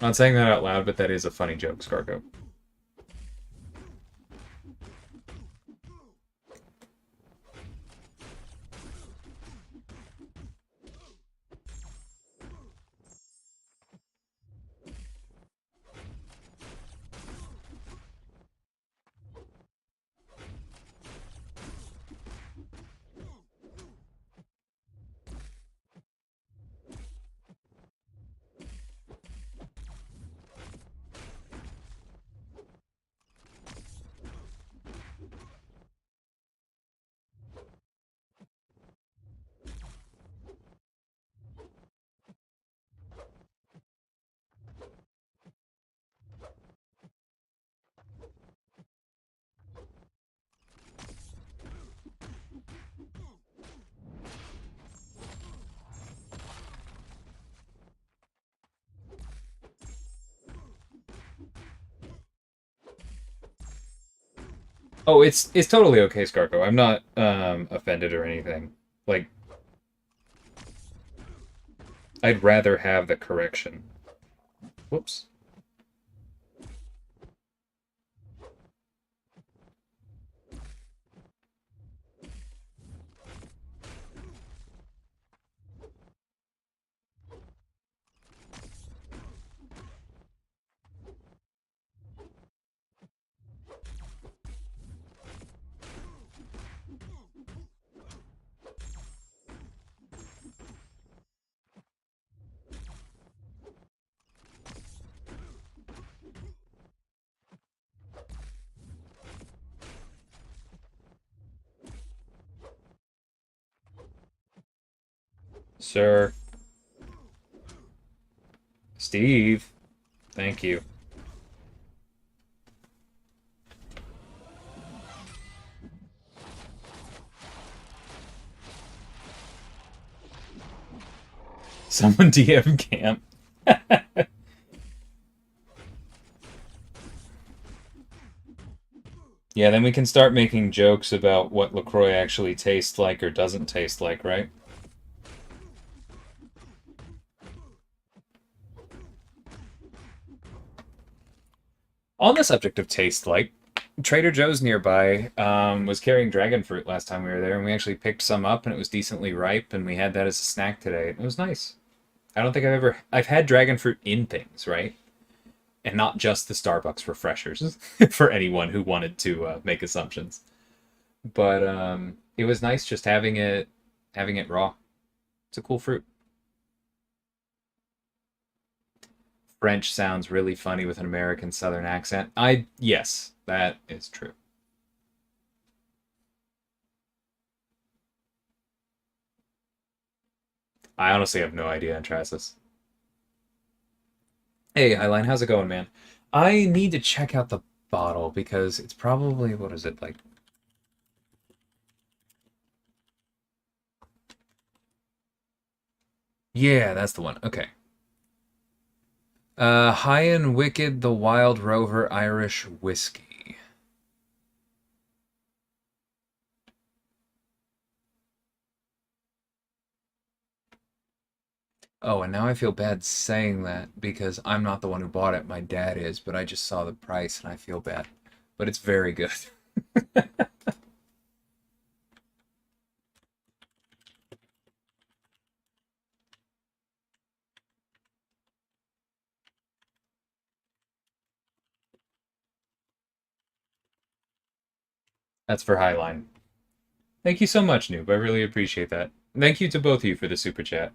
I'm not saying that out loud, but that is a funny joke, Scarco. Oh, it's totally okay, Scarco. I'm not offended or anything. Like, I'd rather have the correction. Whoops. Sir. Steve. Thank you. Someone DM camp. Yeah, then we can start making jokes about what LaCroix actually tastes like or doesn't taste like, right? On the subject of taste like, Trader Joe's nearby was carrying dragon fruit last time we were there, and we actually picked some up, and it was decently ripe, and we had that as a snack today. It was nice. I don't think I've had dragon fruit in things, right? And not just the Starbucks refreshers for anyone who wanted to make assumptions. But it was nice just having it raw. It's a cool fruit. French sounds really funny with an American Southern accent. Yes, that is true. I honestly have no idea, Antrasis. Hey, Highline, how's it going, man? I need to check out the bottle because it's probably, what is it, like? Yeah, that's the one. Okay. High and Wicked, the Wild Rover Irish Whiskey. Oh, and now I feel bad saying that because I'm not the one who bought it. My dad is, but I just saw the price and I feel bad. But it's very good. That's for Highline. Thank you so much, Noob. I really appreciate that. Thank you to both of you for the super chat.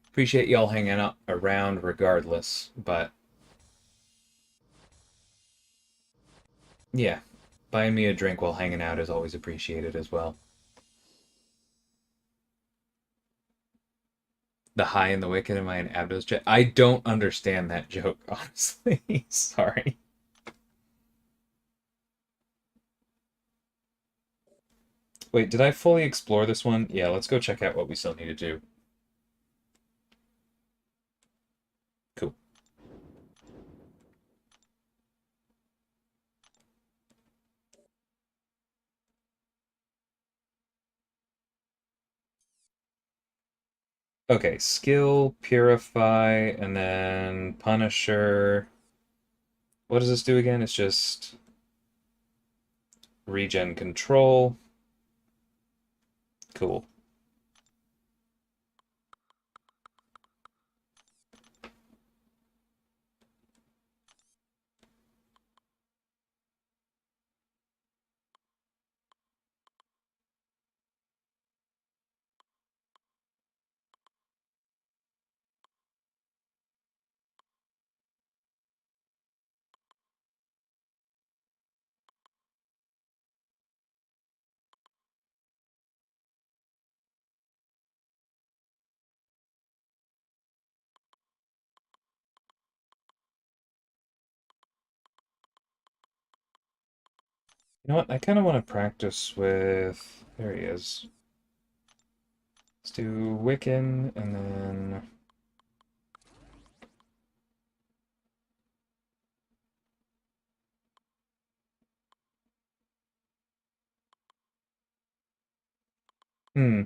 Appreciate y'all hanging out around regardless, but yeah, buying me a drink while hanging out is always appreciated as well. The high and the wicked, am I an Abdo's chat? I don't understand that joke, honestly. Sorry. Wait, did I fully explore this one? Yeah, let's go check out what we still need to do. Cool. Okay, skill, purify, and then Punisher. What does this do again? It's just regen control. Cool. You know what? I kind of want to practice with... There he is. Let's do Wiccan, and then... Hmm.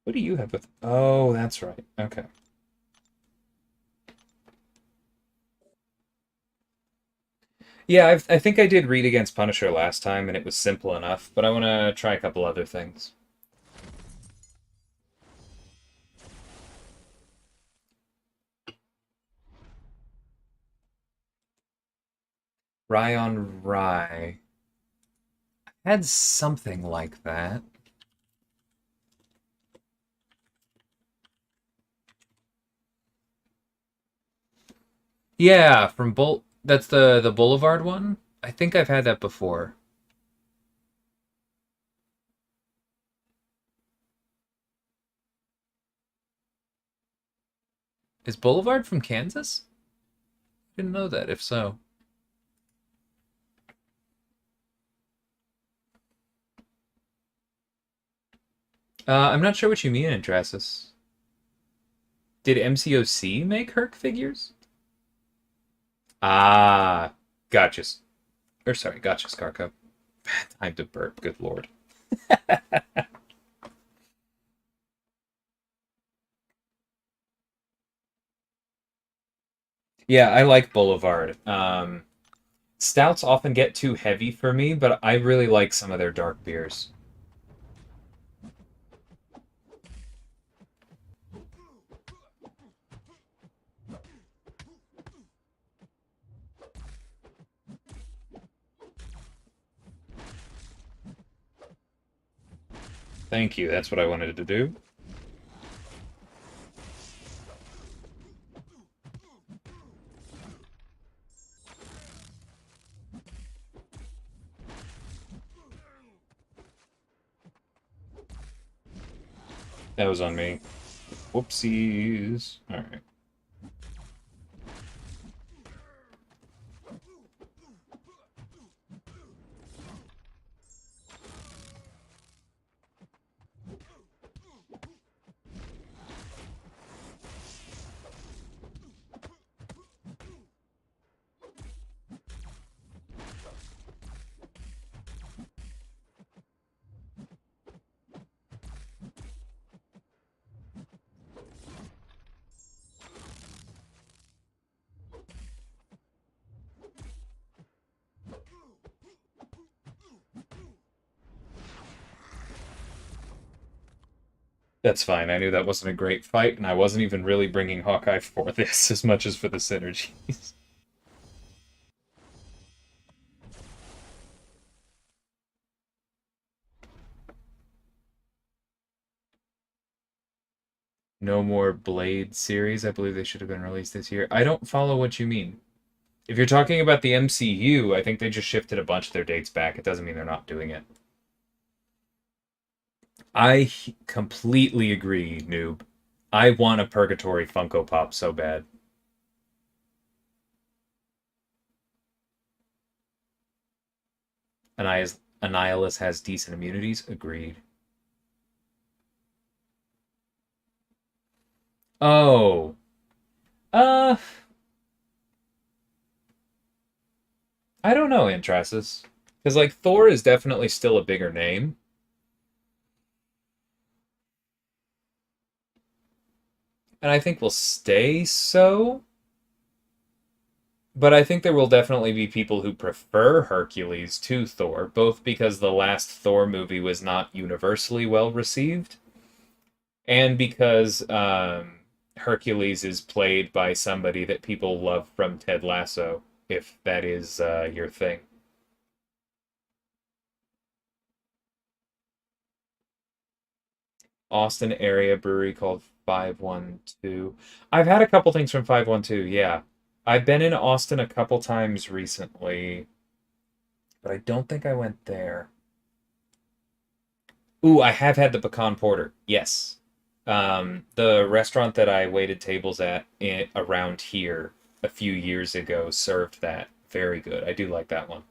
What do you have with... Oh, that's right. Okay. Yeah, I think I did read against Punisher last time, and it was simple enough, but I want to try a couple other things. Rye on Rye. I had something like that. Yeah, from Bull. That's the Boulevard one. I think I've had that before. Is Boulevard from Kansas? Didn't know that. If so, I'm not sure what you mean, Andrasis. Did MCOC make Herc figures? Ah, gotcha. Or sorry, gotcha, Scarco. Time to burp. Good lord. Yeah, I like Boulevard. Stouts often get too heavy for me, but I really like some of their dark beers. Thank you. That's what I wanted to do. That was on me. Whoopsies. All right. That's fine. I knew that wasn't a great fight, and I wasn't even really bringing Hawkeye for this as much as for the synergies. No more Blade series. I believe they should have been released this year. I don't follow what you mean. If you're talking about the MCU, I think they just shifted a bunch of their dates back. It doesn't mean they're not doing it. I completely agree, noob. I want a Purgatory Funko Pop so bad. Annihilus has decent immunities. Agreed. Oh. Uh, I don't know, Antrasis. Because, like, Thor is definitely still a bigger name. And I think will stay so. But I think there will definitely be people who prefer Hercules to Thor, both because the last Thor movie was not universally well received, and because Hercules is played by somebody that people love from Ted Lasso, if that is your thing. Austin area brewery called 512. I've had a couple things from 512, yeah. I've been in Austin a couple times recently, but I don't think I went there. Ooh, I have had the pecan porter. Yes. The restaurant that I waited tables at around here a few years ago served that. Very good. I do like that one.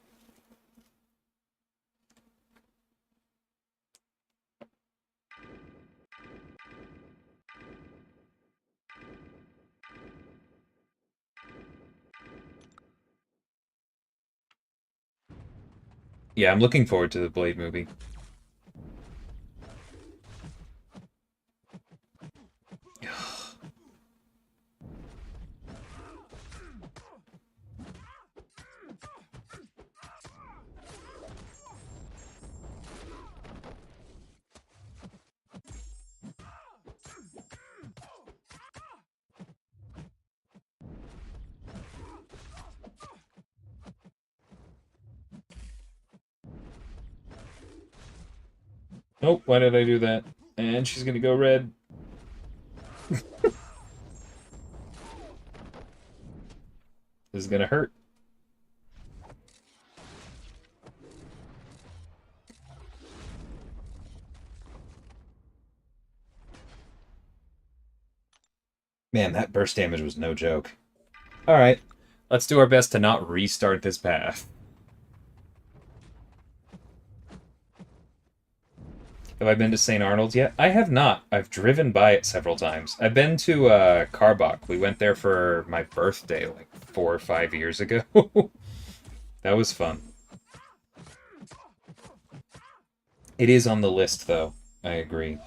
Yeah, I'm looking forward to the Blade movie. Nope, why did I do that? And she's gonna go red. This is gonna hurt. Man, that burst damage was no joke. Alright, let's do our best to not restart this path. Have I been to St. Arnold's yet? I have not. I've driven by it several times. I've been to Karbach. We went there for my birthday like 4 or 5 years ago. That was fun. It is on the list, though. I agree.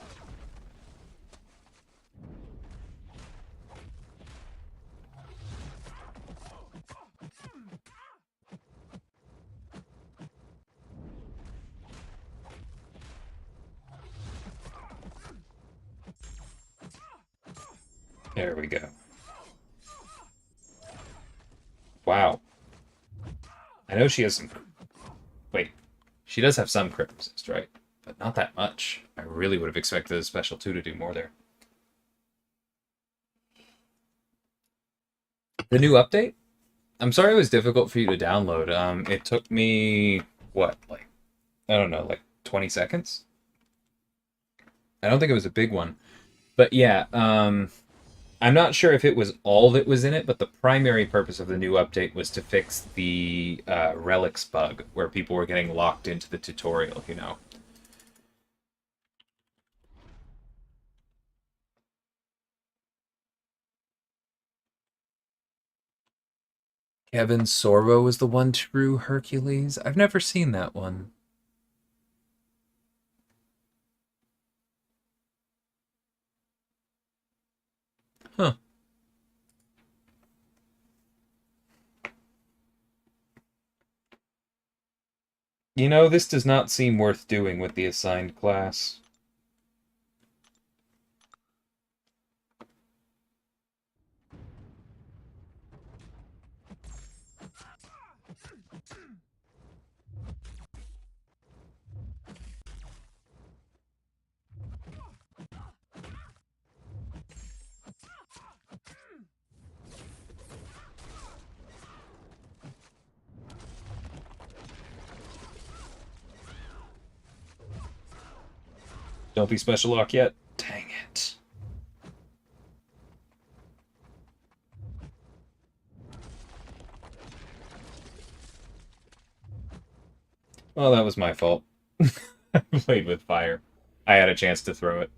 There we go. Wow. I know she has some... Wait. She does have some crit resist, right? But not that much. I really would have expected a special 2 to do more there. The new update? I'm sorry it was difficult for you to download. It took me, what, like, I don't know, like 20 seconds? I don't think it was a big one. But yeah, I'm not sure if it was all that was in it, but the primary purpose of the new update was to fix the relics bug, where people were getting locked into the tutorial, you know. Kevin Sorbo was the one to drew Hercules. I've never seen that one. Huh. You know, this does not seem worth doing with the assigned class. Don't be special lock yet. Dang it. Well, that was my fault. I played with fire. I had a chance to throw it.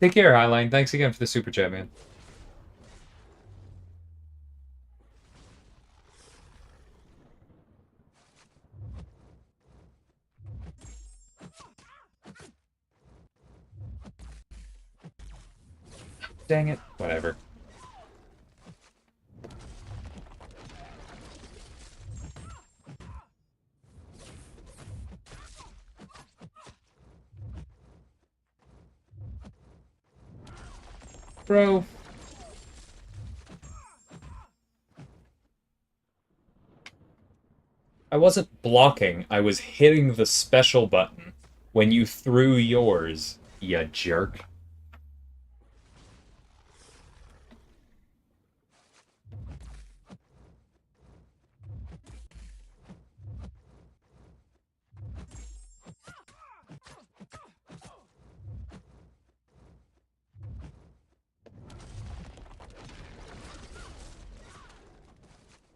Take care, Highline. Thanks again for the super chat, man. Dang it. Whatever. Bro. I wasn't blocking. I was hitting the special button when you threw yours, you jerk.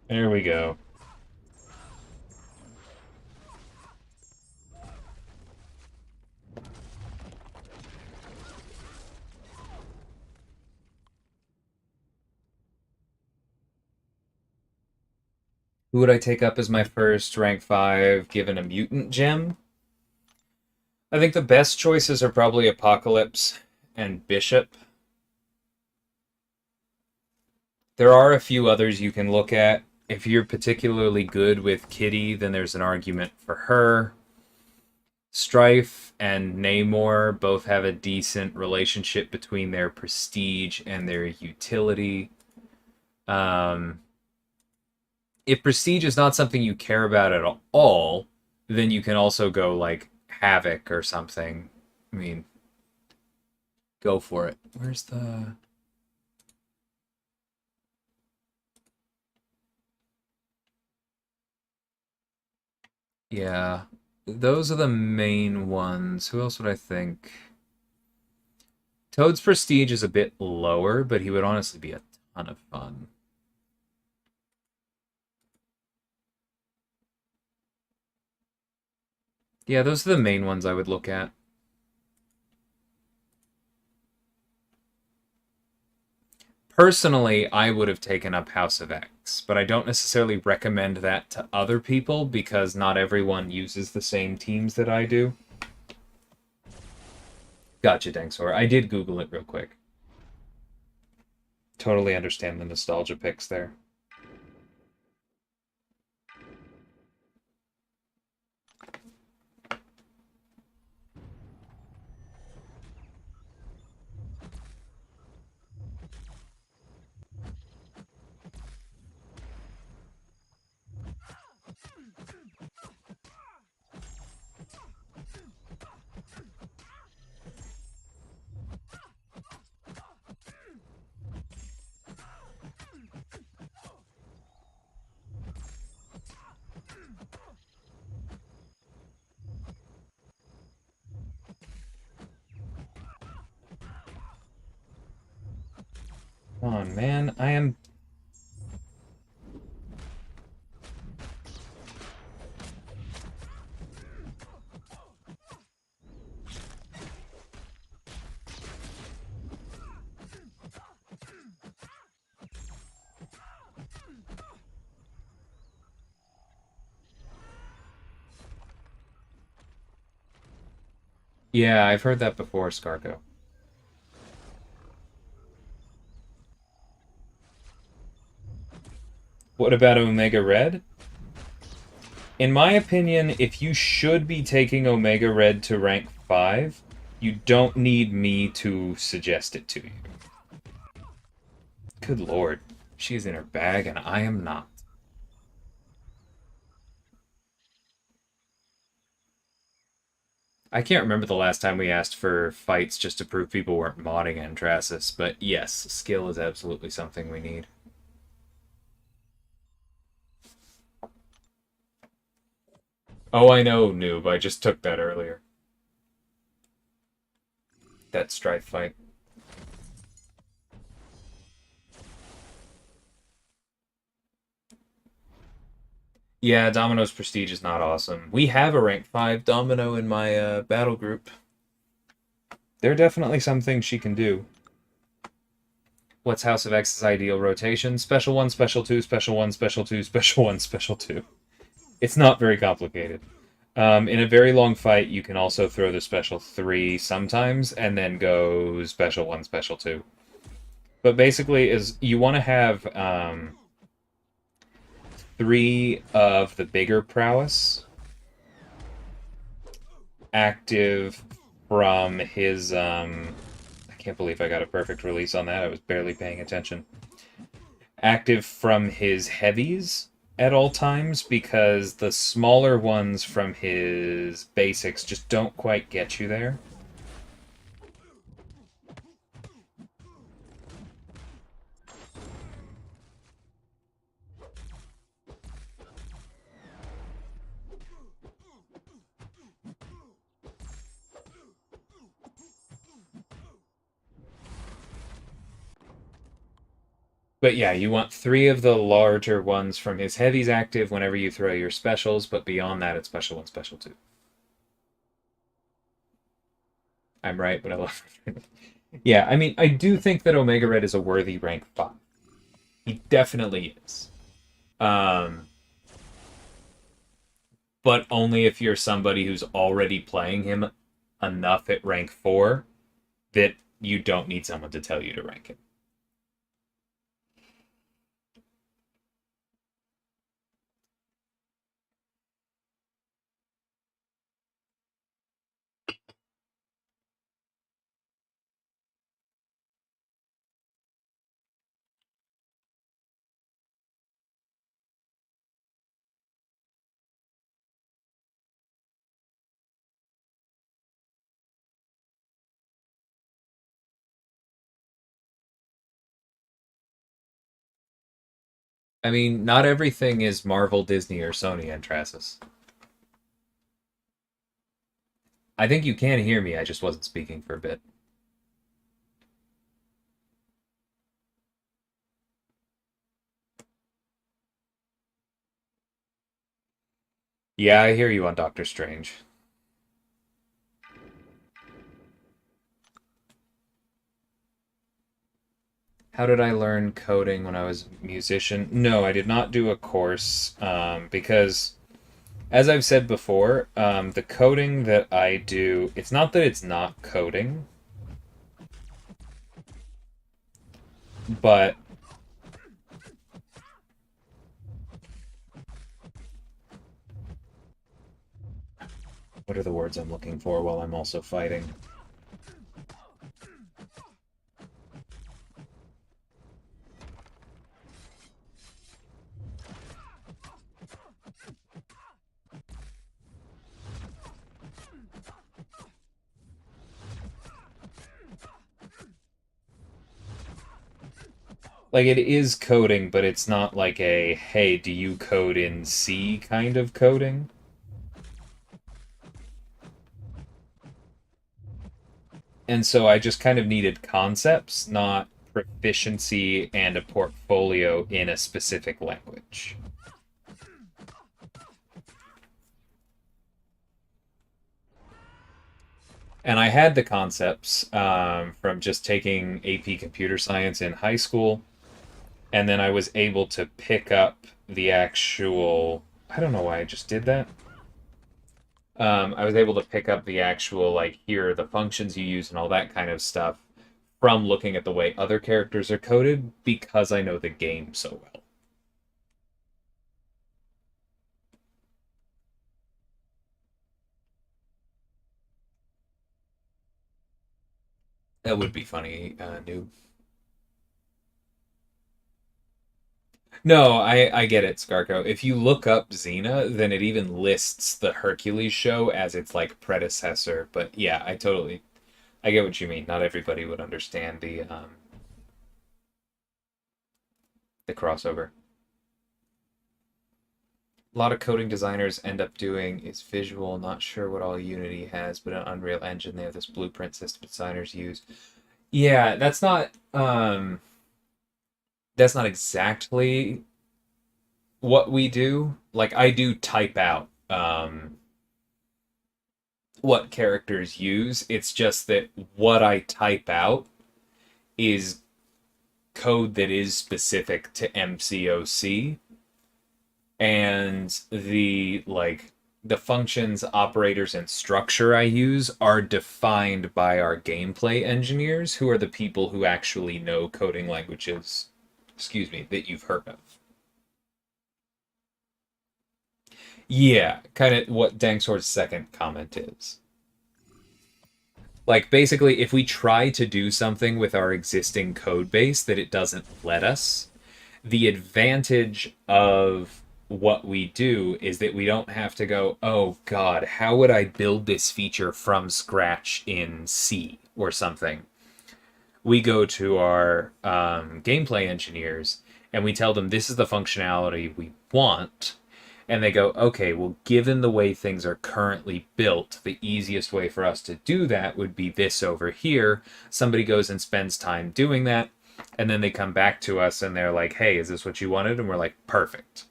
There we go. Who would I take up as my first rank 5 given a mutant gem? I think the best choices are probably Apocalypse and Bishop. There are a few others you can look at. If you're particularly good with Kitty, then there's an argument for her. Strife and Namor both have a decent relationship between their prestige and their utility. If prestige is not something you care about at all, then you can also go like Havoc or something. I mean, go for it. Where's the... Yeah, those are the main ones. Who else would I think? Toad's prestige is a bit lower, but he would honestly be a ton of fun. Yeah, those are the main ones I would look at. Personally, I would have taken up House of X, but I don't necessarily recommend that to other people because not everyone uses the same teams that I do. Gotcha, Dangsor. I did Google it real quick. Totally understand the nostalgia picks there. Come on, man. I am... Yeah, I've heard that before, Scarco. What about Omega Red? In my opinion, if you should be taking Omega Red to rank 5, you don't need me to suggest it to you. Good lord. She's in her bag and I am not. I can't remember the last time we asked for fights just to prove people weren't modding Antrasis, but yes, skill is absolutely something we need. Oh, I know, noob. I just took that earlier. that strife fight. Yeah, Domino's Prestige is not awesome. We have a rank 5 Domino in my battle group. There are definitely some things she can do. What's House of X's ideal rotation? Special 1, Special 2, Special 1, Special 2, Special 1, Special 2. It's not very complicated. In a very long fight, you can also throw the Special 3 sometimes, and then go Special 1, Special 2. But basically, is you want to have 3 of the bigger prowess active from his I can't believe I got a perfect release on that. I was barely paying attention. Active from his heavies at all times, because the smaller ones from his basics just don't quite get you there. But yeah, you want 3 of the larger ones from his heavies active whenever you throw your specials, but beyond that, it's Special 1, Special 2. I'm right, but I love it. Yeah, I mean, I do think that Omega Red is a worthy rank 5. He definitely is. But only if you're somebody who's already playing him enough at rank 4 that you don't need someone to tell you to rank him. I mean, not everything is Marvel, Disney, or Sony, Antrasis. I think you can hear me, I just wasn't speaking for a bit. Yeah, I hear you on Doctor Strange. How did I learn coding when I was a musician? No, I did not do a course, because, as I've said before, the coding that I do, it's not that it's not coding, but what are the words I'm looking for while I'm also fighting? Like, it is coding, but it's not like a, hey, do you code in C kind of coding. And so I just kind of needed concepts, not proficiency and a portfolio in a specific language. And I had the concepts from just taking AP Computer Science in high school, and then I was able to pick up the actual. I don't know why I just did that. I was able to pick up the actual, like, here are the functions you use and all that kind of stuff from looking at the way other characters are coded, because I know the game so well. That would be funny, noob. No, I get it, Scarco. If you look up Xena, then it even lists the Hercules show as its like predecessor. But yeah, I get what you mean. Not everybody would understand the crossover. A lot of coding designers end up doing is visual. Not sure what all Unity has, but an Unreal Engine, they have this blueprint system designers use. Yeah, that's not exactly what we do. Like I do type out what characters use. It's just that what I type out is code that is specific to MCOC, and the functions, operators, and structure I use are defined by our gameplay engineers, who are the people who actually know coding languages, excuse me, that you've heard of. Yeah, kind of what Dangsword's second comment is. Like, basically, if we try to do something with our existing code base that it doesn't let us, the advantage of what we do is that we don't have to go, oh God, how would I build this feature from scratch in C or something? We go to our gameplay engineers and we tell them this is the functionality we want. And they go, okay, well, given the way things are currently built, the easiest way for us to do that would be this over here. Somebody goes and spends time doing that. And then they come back to us and they're like, hey, is this what you wanted? And we're like, perfect.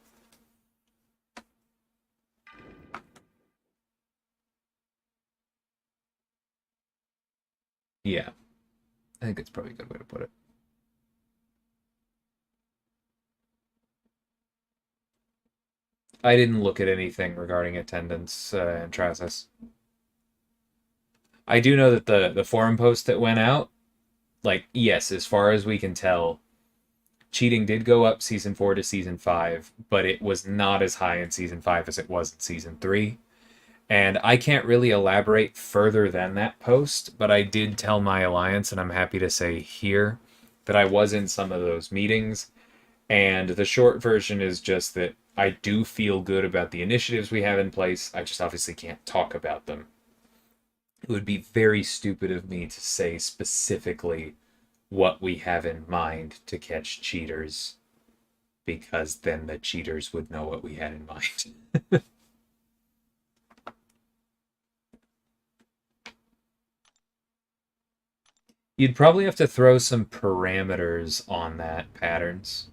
Yeah, I think it's probably a good way to put it. I didn't look at anything regarding attendance and Trasis. I do know that the forum post that went out, like, yes, as far as we can tell, cheating did go up season 4 to season 5, but it was not as high in season 5 as it was in season 3. And I can't really elaborate further than that post, but I did tell my alliance, and I'm happy to say here, that I was in some of those meetings. And the short version is just that I do feel good about the initiatives we have in place. I just obviously can't talk about them. It would be very stupid of me to say specifically what we have in mind to catch cheaters, because then the cheaters would know what we had in mind. You'd probably have to throw some parameters on that, patterns.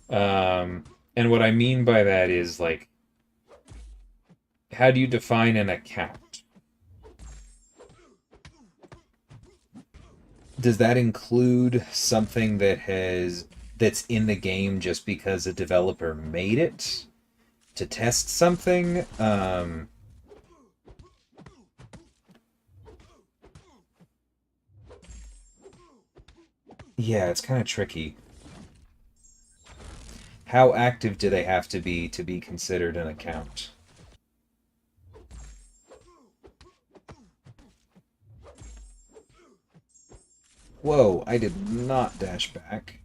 And what I mean by that is, like, how do you define an account? Does that include something that's in the game just because a developer made it to test something? Yeah, it's kind of tricky. How active do they have to be considered an account? Whoa, I did not dash back.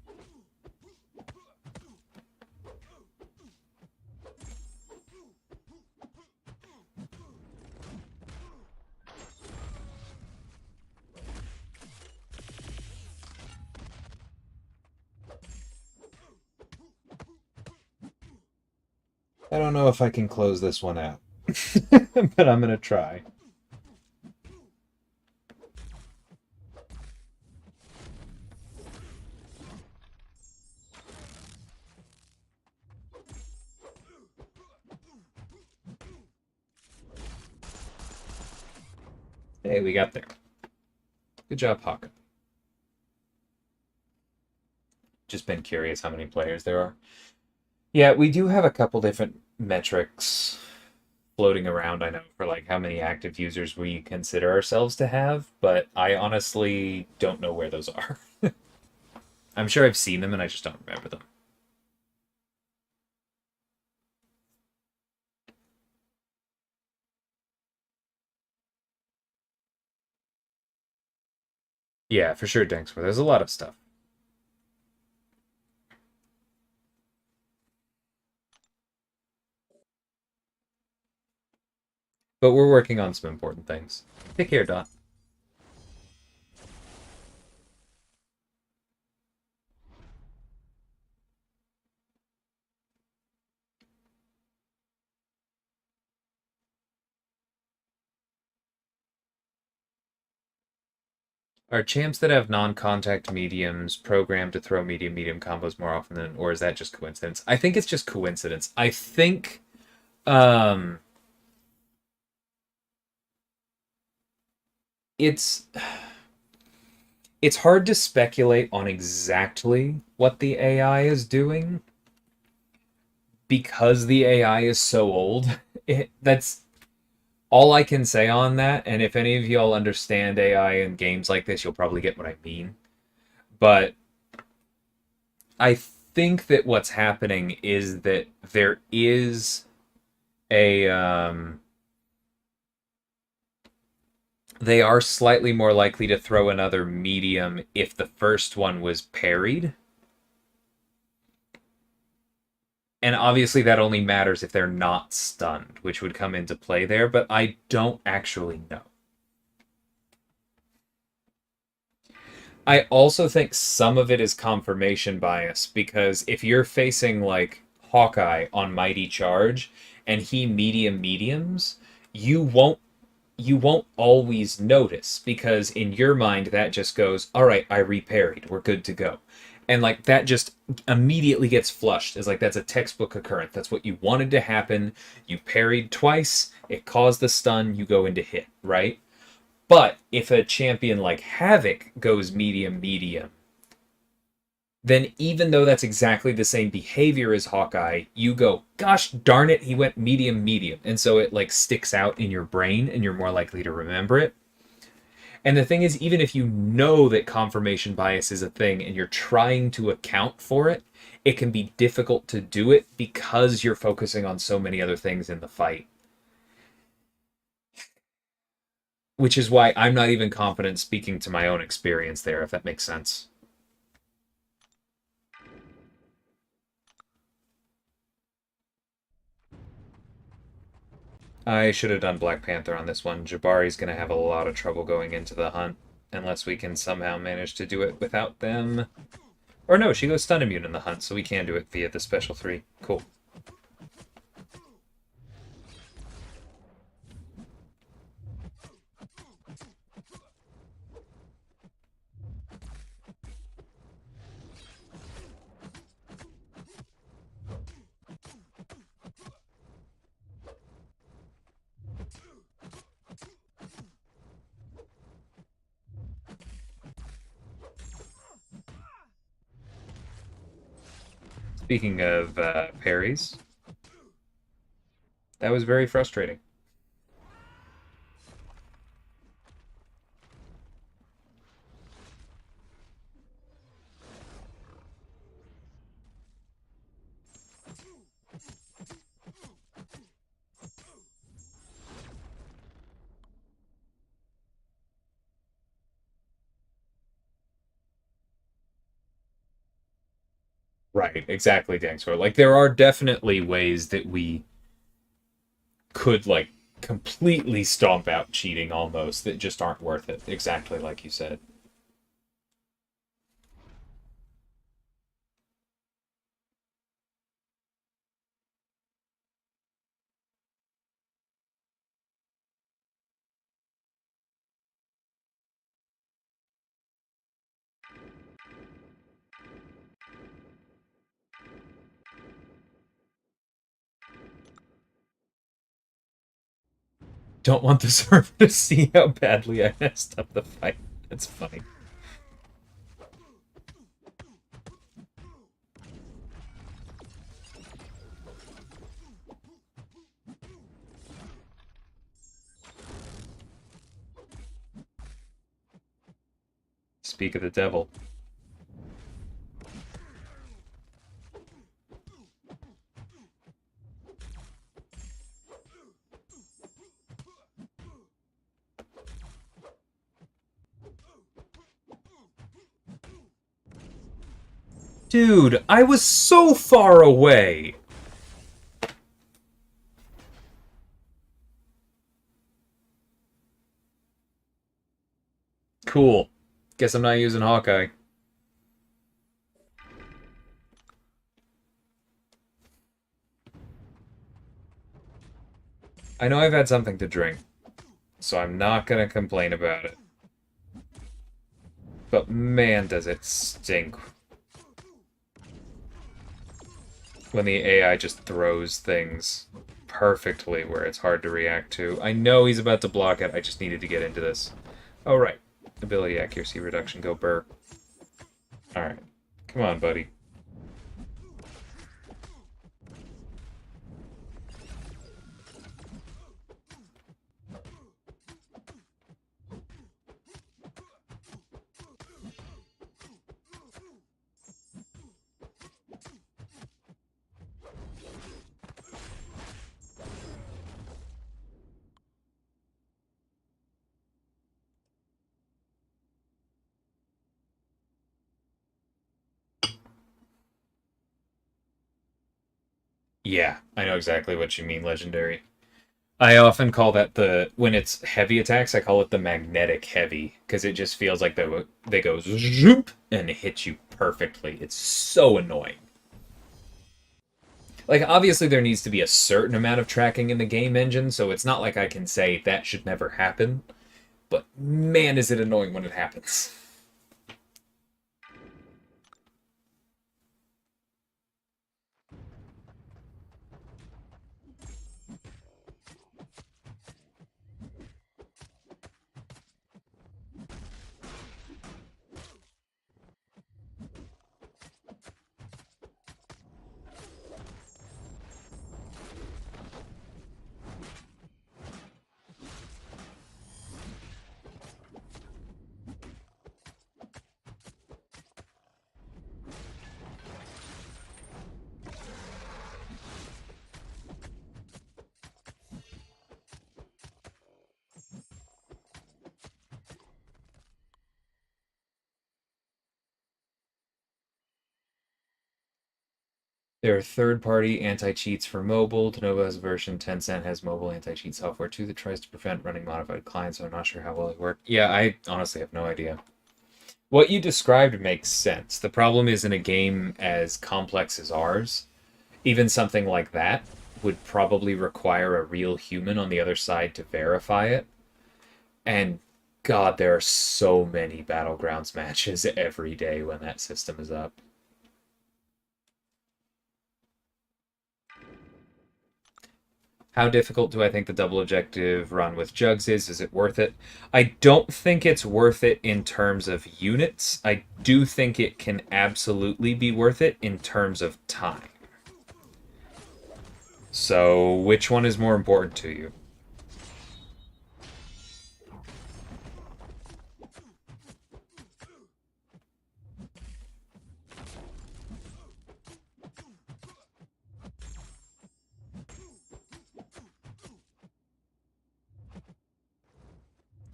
I don't know if I can close this one out, but I'm gonna try. Hey, we got there. Good job, Hawk. Just been curious how many players there are. Yeah, we do have a couple different metrics floating around, I know, for like how many active users we consider ourselves to have, but I honestly don't know where those are. I'm sure I've seen them and I just don't remember them. Yeah, for sure, Danksmore. There's a lot of stuff. But we're working on some important things. Take care, Dot. Are champs that have non-contact mediums programmed to throw medium-medium combos more often than, or is that just coincidence? I think it's just coincidence. I think, um, it's hard to speculate on exactly what the AI is doing because the AI is so old. That's all I can say on that. And if any of y'all understand AI in games like this, you'll probably get what I mean. But I think that what's happening is that there is a they are slightly more likely to throw another medium if the first one was parried. And obviously that only matters if they're not stunned, which would come into play there, but I don't actually know. I also think some of it is confirmation bias, because if you're facing like Hawkeye on Mighty Charge and he mediums, you won't always notice, because in your mind that just goes, all right, I reparried, we're good to go. And like that just immediately gets flushed as like that's a textbook occurrence. That's what you wanted to happen. You parried twice, it caused the stun, you go into hit, right? But if a champion like Havoc goes medium, then even though that's exactly the same behavior as Hawkeye, you go, gosh darn it, he went medium. And so it like sticks out in your brain and you're more likely to remember it. And the thing is, even if you know that confirmation bias is a thing and you're trying to account for it, it can be difficult to do it because you're focusing on so many other things in the fight. Which is why I'm not even confident speaking to my own experience there, if that makes sense. I should have done Black Panther on this one. Jabari's going to have a lot of trouble going into the hunt unless we can somehow manage to do it without them. Or no, she goes stun immune in the hunt, so we can do it via the special 3. Cool. Speaking of parries, that was very frustrating. Right, exactly, Dangsor. Like, there are definitely ways that we could, like, completely stomp out cheating almost that just aren't worth it, exactly like you said. Don't want the server to see how badly I messed up the fight. That's funny. Speak of the devil. Dude, I was so far away! Cool. Guess I'm not using Hawkeye. I know I've had something to drink, so I'm not gonna complain about it. but man, does it stink when the AI just throws things perfectly where it's hard to react to. I know he's about to block it. I just needed to get into this. Oh, right. Ability accuracy reduction. Go burr. Alright. Come on, buddy. Yeah, I know exactly what you mean, Legendary. I often call that when it's heavy attacks, I call it the magnetic heavy, because it just feels like they go zoop and hit you perfectly. It's so annoying. Like, obviously there needs to be a certain amount of tracking in the game engine, so it's not like I can say that should never happen, but man, is it annoying when it happens. There are third-party anti-cheats for mobile. Lenovo has a version. Tencent has mobile anti-cheat software too that tries to prevent running modified clients, so I'm not sure how well it works. Yeah, I honestly have no idea. What you described makes sense. The problem is in a game as complex as ours, even something like that would probably require a real human on the other side to verify it. And God, there are so many Battlegrounds matches every day when that system is up. How difficult do I think the double objective run with Jugs is? Is it worth it? I don't think it's worth it in terms of units. I do think it can absolutely be worth it in terms of time. So, which one is more important to you?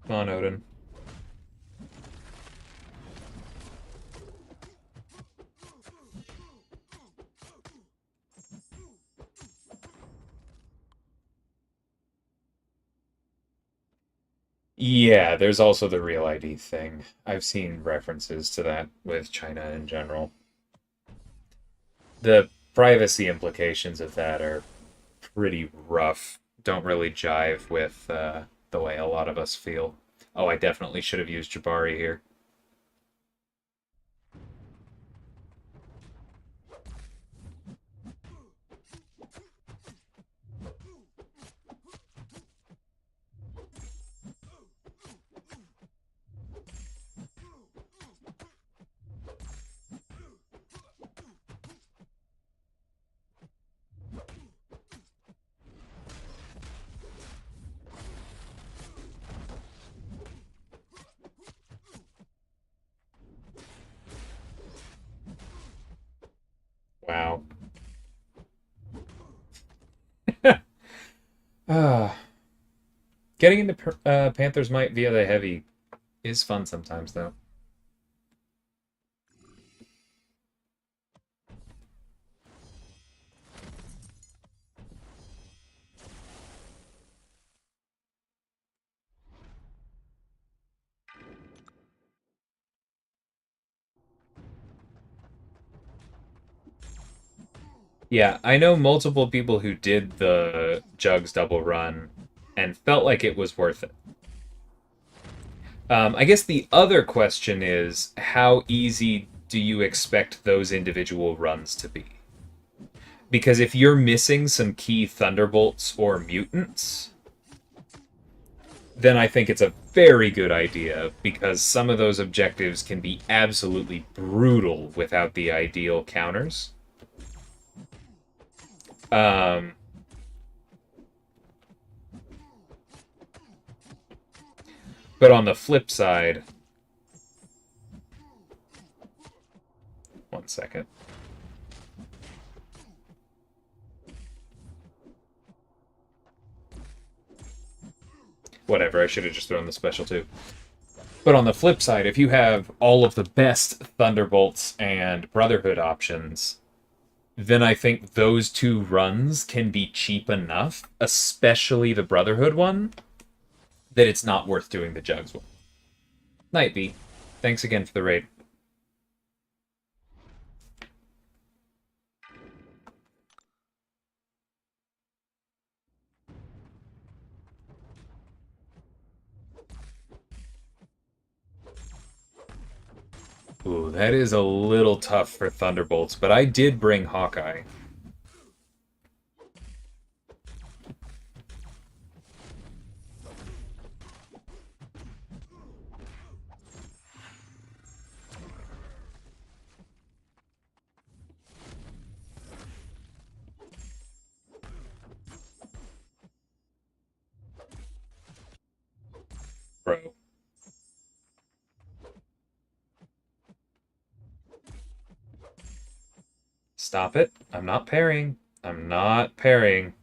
Come on, Odin. Yeah, there's also the real ID thing. I've seen references to that with China in general. The privacy implications of that are pretty rough. Don't really jive with the way a lot of us feel. Oh, I definitely should have used Jabari here. Wow. Ah, getting into Panther's Might via the heavy is fun sometimes, though. Yeah, I know multiple people who did the Jugs double run and felt like it was worth it. I guess the other question is, how easy do you expect those individual runs to be? Because if you're missing some key Thunderbolts or mutants, then I think it's a very good idea, because some of those objectives can be absolutely brutal without the ideal counters. Um, but on the flip side, one second. Whatever, I should have just thrown the special too. But on the flip side, if you have all of the best Thunderbolts and Brotherhood options, then I think those two runs can be cheap enough, especially the Brotherhood one, that it's not worth doing the Jugs one. Might be. Thanks again for the raid. Ooh, that is a little tough for Thunderbolts, but I did bring Hawkeye. Bro. Stop it. I'm not parrying. I'm not parrying.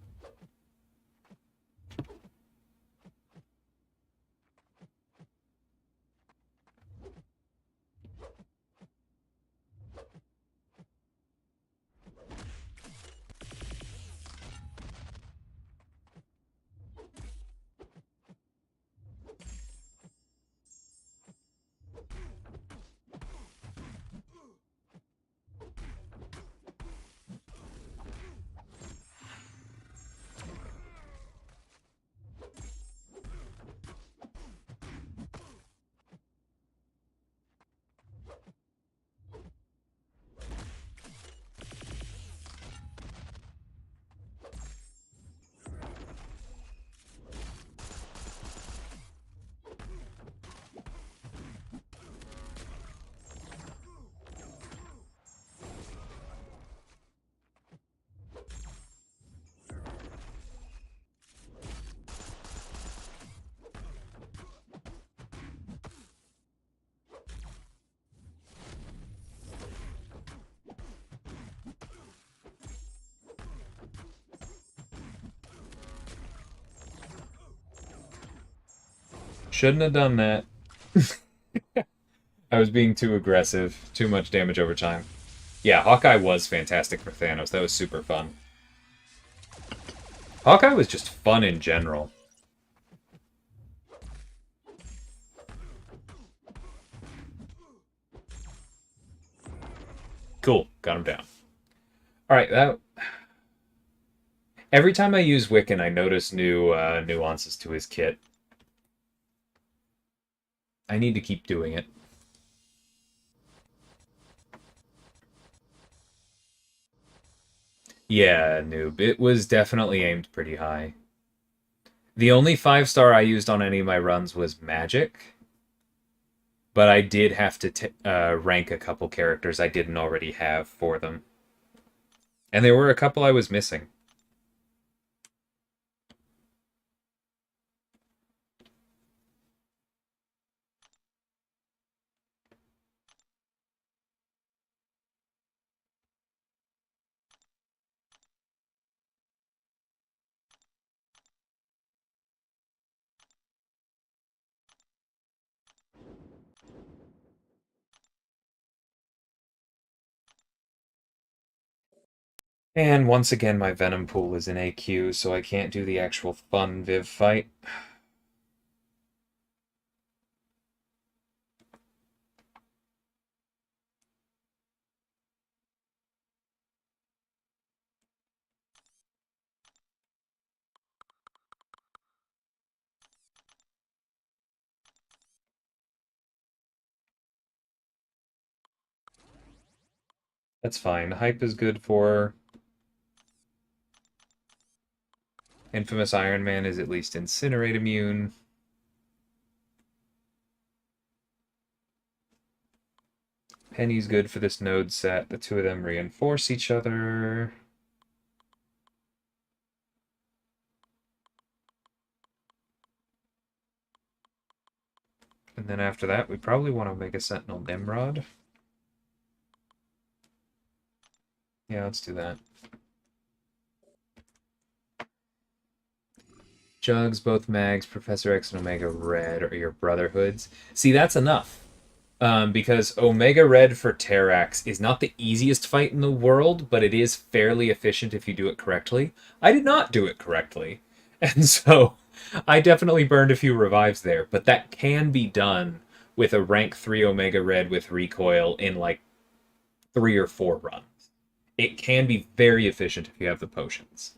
Shouldn't have done that. I was being too aggressive. Too much damage over time. Yeah, Hawkeye was fantastic for Thanos. That was super fun. Hawkeye was just fun in general. Cool. Got him down. Alright, that... Every time I use Wiccan, I notice new nuances to his kit. I need to keep doing it. Yeah, noob. It was definitely aimed pretty high. The only 5-star I used on any of my runs was Magic, but I did have to rank a couple characters I didn't already have for them. And there were a couple I was missing. And once again, my Venom pool is in AQ, so I can't do the actual fun Viv fight. That's fine. Hype is good for... Infamous Iron Man is at least Incinerate immune. Penny's good for this node set. The two of them reinforce each other. And then after that, we probably want to make a Sentinel Nimrod. Yeah, let's do that. Jugs, both mags, Professor X and Omega Red are your brotherhoods. See, that's enough. Because Omega Red for Terrax is not the easiest fight in the world, but it is fairly efficient if you do it correctly. I did not do it correctly, and so I definitely burned a few revives there, but that can be done with a rank 3 Omega Red with recoil in like 3 or 4 runs. It can be very efficient if you have the potions.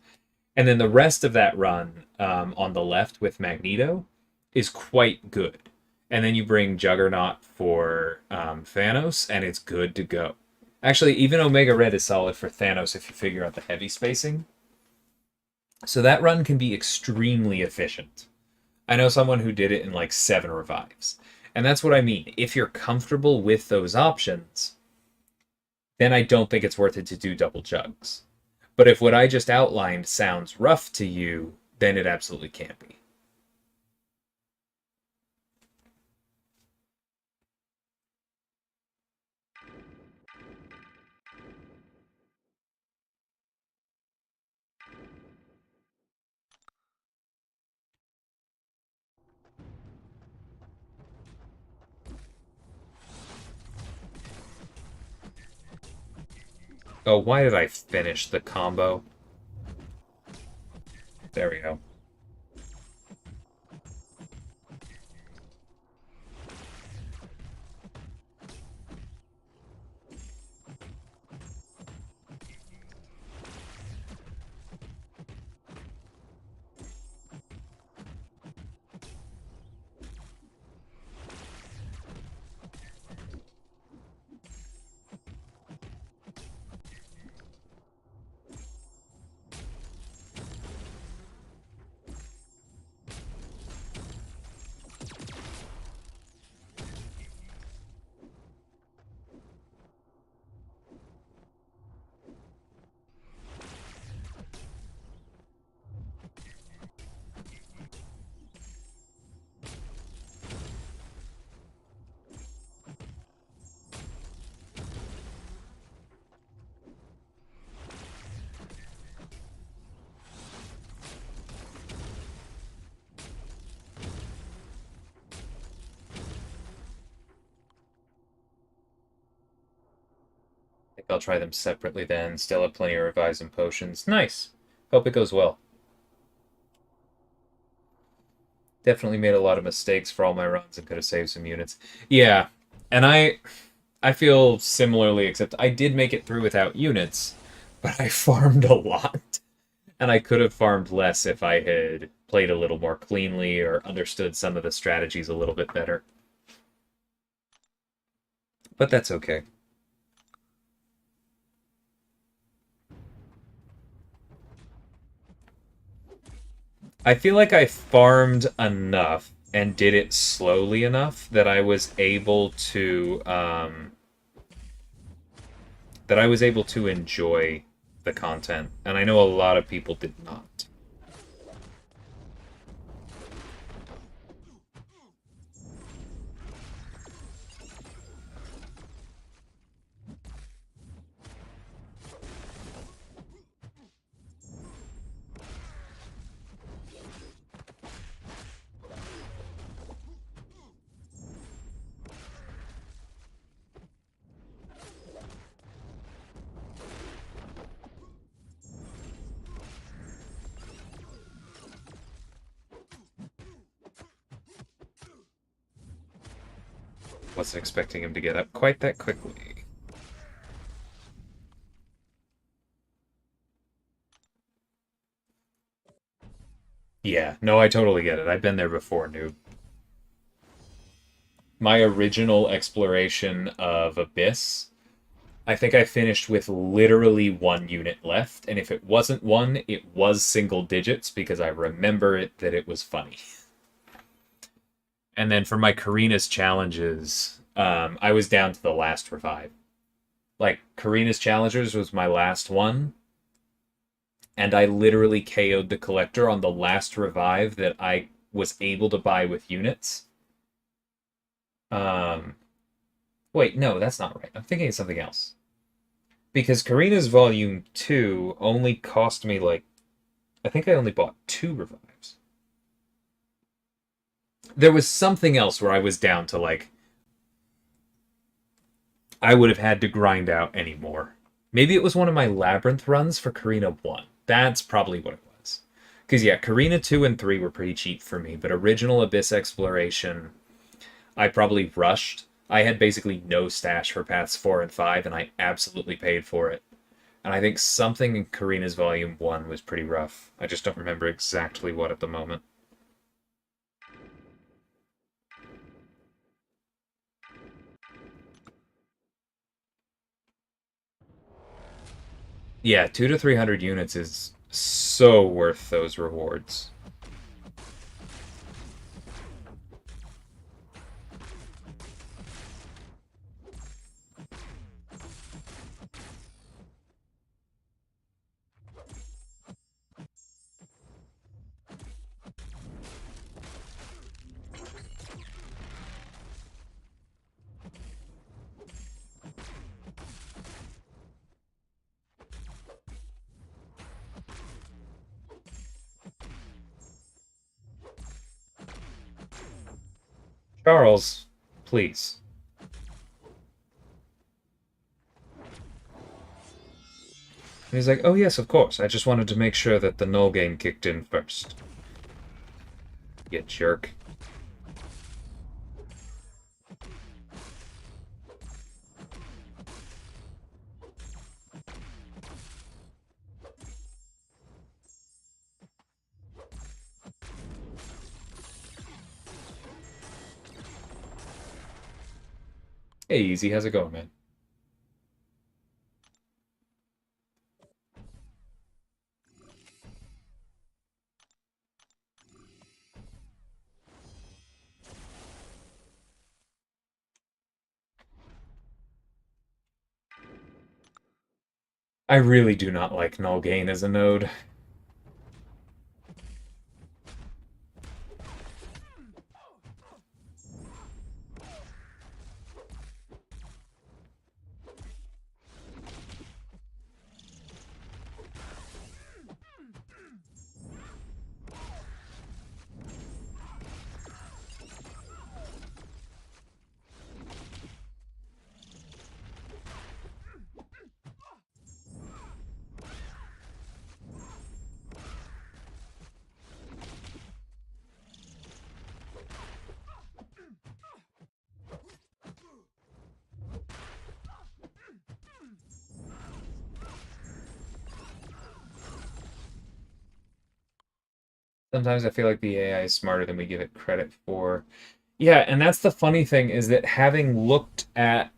And then the rest of that run on the left with Magneto is quite good. And then you bring Juggernaut for Thanos, and it's good to go. Actually, even Omega Red is solid for Thanos if you figure out the heavy spacing. So that run can be extremely efficient. I know someone who did it in like 7 revives. And that's what I mean. If you're comfortable with those options, then I don't think it's worth it to do double jugs. But if what I just outlined sounds rough to you, then it absolutely can't be. Oh, why did I finish the combo? There we go. I think I'll try them separately then. Still have plenty of revives and potions. Nice. Hope it goes well. Definitely made a lot of mistakes for all my runs and could have saved some units. Yeah, and I feel similarly, except I did make it through without units, but I farmed a lot. And I could have farmed less if I had played a little more cleanly or understood some of the strategies a little bit better. But that's okay. I feel like I farmed enough and did it slowly enough that I was able to enjoy the content, and I know a lot of people did not. Wasn't expecting him to get up quite that quickly. Yeah, no, I totally get it. I've been there before, noob. My original exploration of Abyss I think I finished with literally 1 unit left, and if it wasn't one, it was single digits because I remember that it was funny. And then for my Karina's challenges, I was down to the last revive. Like, Karina's Challengers was my last one, and I literally KO'd the Collector on the last revive that I was able to buy with units. Wait, no, that's not right. I'm thinking of something else. Because Karina's Volume 2 only cost me, like, I think I only bought 2 revives. There was something else where I was down to, like, I would have had to grind out anymore. Maybe it was one of my Labyrinth runs for Karina 1. That's probably what it was. Because, yeah, Karina 2 and 3 were pretty cheap for me, but original Abyss Exploration, I probably rushed. I had basically no stash for Paths 4 and 5, and I absolutely paid for it. And I think something in Karina's Volume 1 was pretty rough. I just don't remember exactly what at the moment. Yeah, 200 to 300 units is so worth those rewards. Charles, please. And he's like, oh yes, of course. I just wanted to make sure that the null game kicked in first. You jerk. Hey, Easy, how's it going, man? I really do not like null gain as a node. Sometimes I feel like the AI is smarter than we give it credit for. Yeah, and that's the funny thing is that having looked at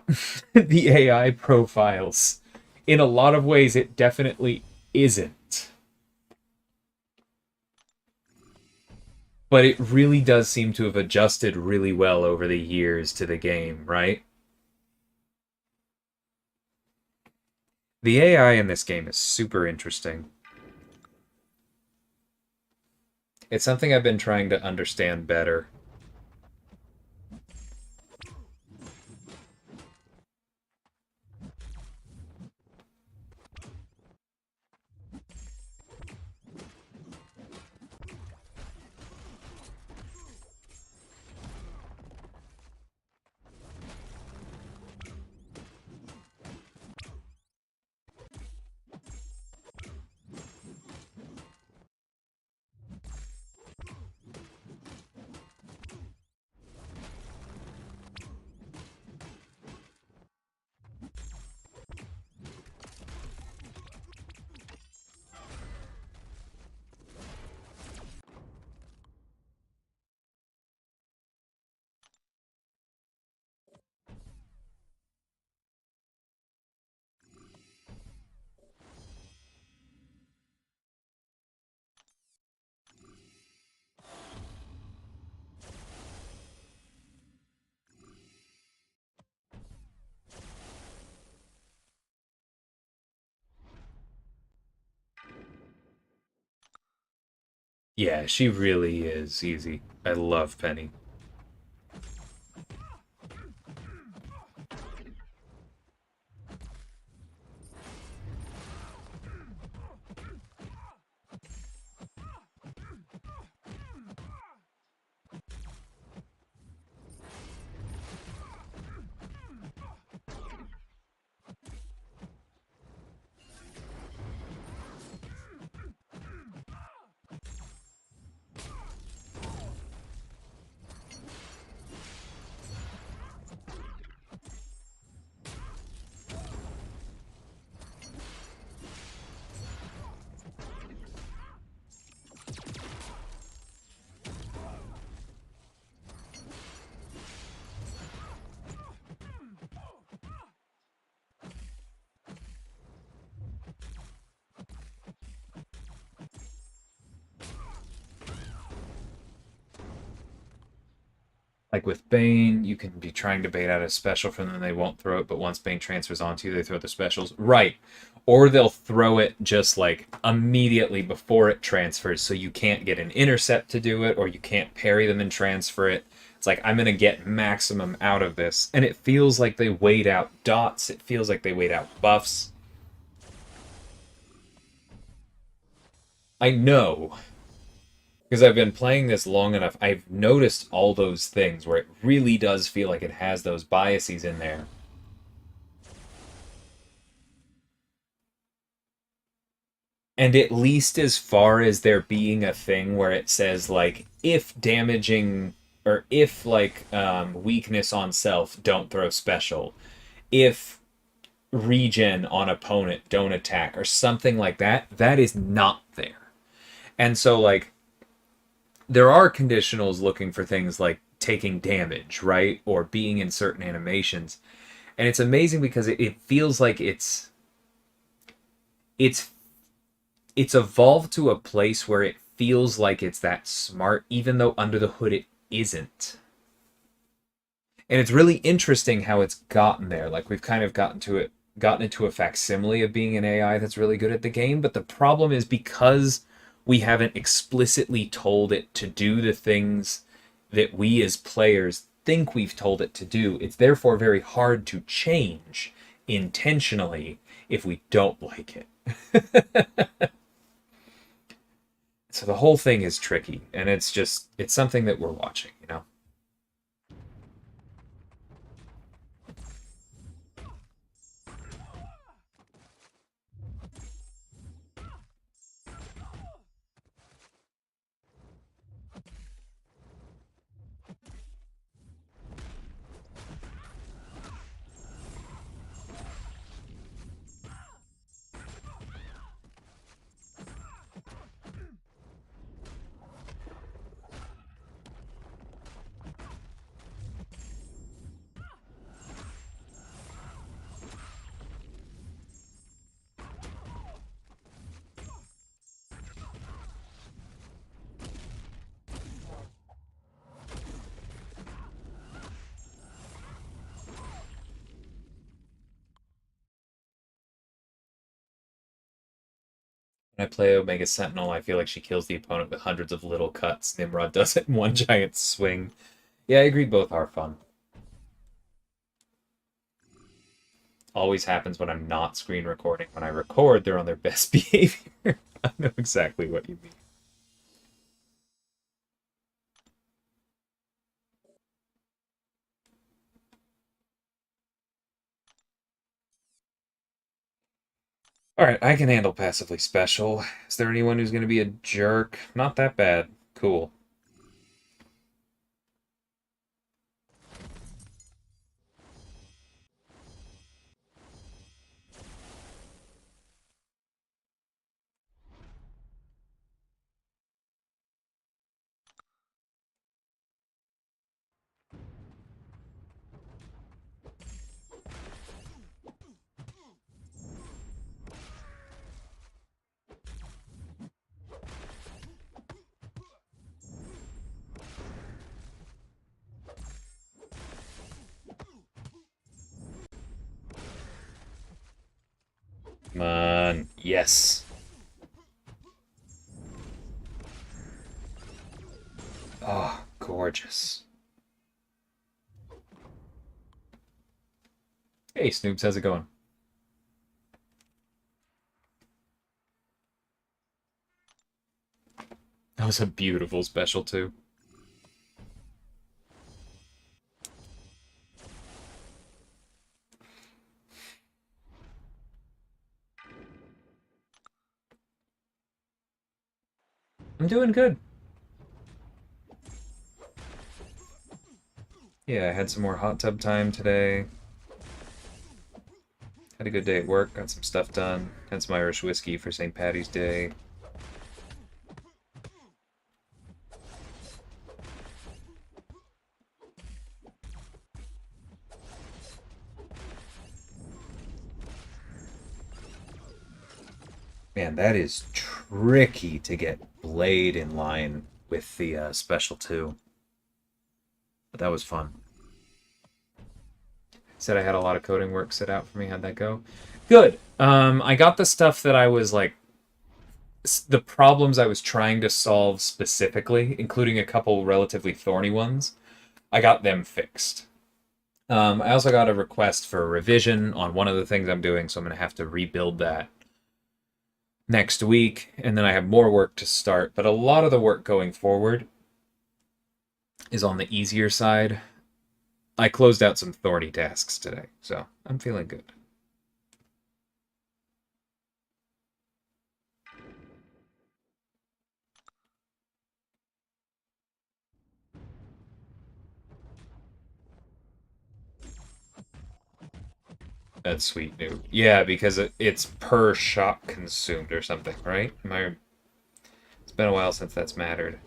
the AI profiles, in a lot of ways it definitely isn't. But it really does seem to have adjusted really well over the years to the game, right? The AI in this game is super interesting. It's something I've been trying to understand better. Yeah, she really is easy. I love Penny. Like with Bane, you can be trying to bait out a special from them, they won't throw it, but once Bane transfers onto you, they throw the specials. Right. Or they'll throw it just like immediately before it transfers, so you can't get an intercept to do it, or you can't parry them and transfer it. It's like, I'm going to get maximum out of this. And it feels like they wait out dots, it feels like they wait out buffs. I know, because I've been playing this long enough, I've noticed all those things where it really does feel like it has those biases in there. And at least as far as there being a thing where it says, like, if damaging, or if, like, weakness on self, don't throw special. If regen on opponent, don't attack, or something like that, that is not there. And so, like, there are conditionals looking for things like taking damage, right? Or being in certain animations. And it's amazing because it feels like it's it's evolved to a place where it feels like it's that smart, even though under the hood it isn't. And it's really interesting how it's gotten there. Like we've kind of gotten into a facsimile of being an AI that's really good at the game, but the problem is because we haven't explicitly told it to do the things that we as players think we've told it to do, it's therefore very hard to change intentionally if we don't like it. So the whole thing is tricky, and it's something that we're watching, you know? When I play Omega Sentinel, I feel like she kills the opponent with hundreds of little cuts. Nimrod does it in one giant swing. Yeah, I agree, both are fun. Always happens when I'm not screen recording. When I record, they're on their best behavior. I know exactly what you mean. Alright, I can handle passively special. Is there anyone who's going to be a jerk? Not that bad. Cool. Come on. Yes. Oh, gorgeous. Hey, Snoops, how's it going? That was a beautiful special, too. I'm doing good. Yeah, I had some more hot tub time today. Had a good day at work, got some stuff done. Had some Irish whiskey for St. Patty's Day. Man, that is tricky to get Blade in line with the special too. But that was fun. Said I had a lot of coding work set out for me. How'd that go? Good. I got the stuff that I was like, the problems I was trying to solve specifically, including a couple relatively thorny ones. I got them fixed. I also got a request for a revision on one of the things I'm doing, so I'm going to have to rebuild that next week, and then I have more work to start. But a lot of the work going forward is on the easier side. I closed out some thorny tasks today, so I'm feeling good. That's sweet new. Yeah, because it's per shot consumed or something, right? It's been a while since that's mattered.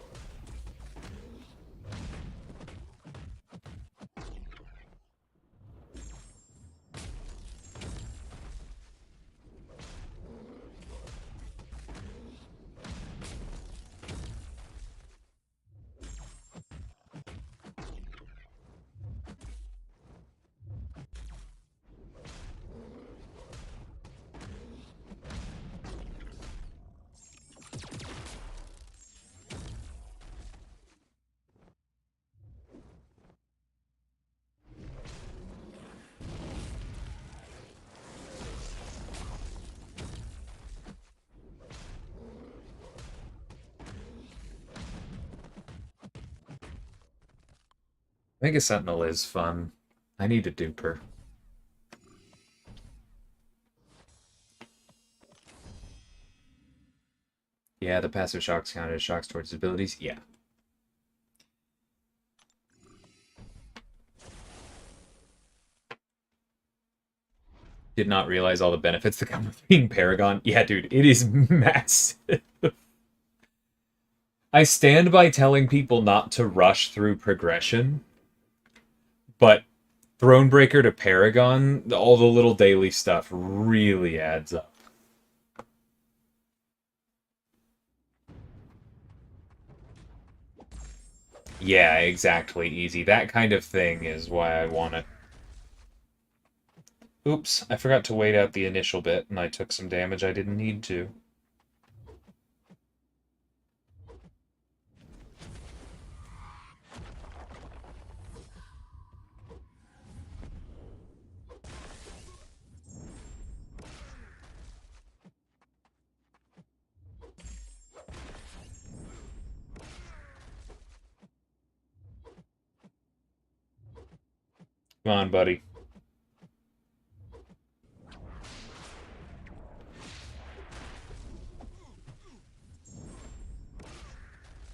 Mega Sentinel is fun. I need a duper. Yeah, the passive shocks count as shocks towards his abilities. Yeah. Did not realize all the benefits that come with being Paragon. Yeah, dude, it is massive. I stand by telling people not to rush through progression, but Thronebreaker to Paragon, all the little daily stuff really adds up. Yeah, exactly, easy. That kind of thing is why I want it. Oops, I forgot to wait out the initial bit, and I took some damage I didn't need to. Come on, buddy.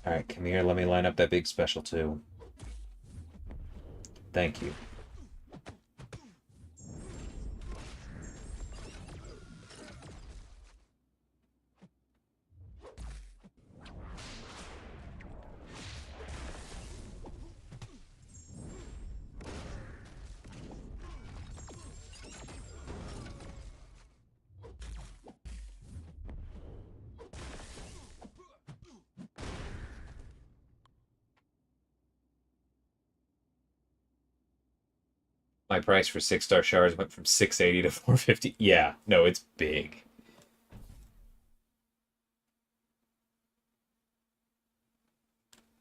Alright, come here, let me line up that big special too. Thank you. My price for 6-star shards went from 680 to 450. Yeah, no, it's big.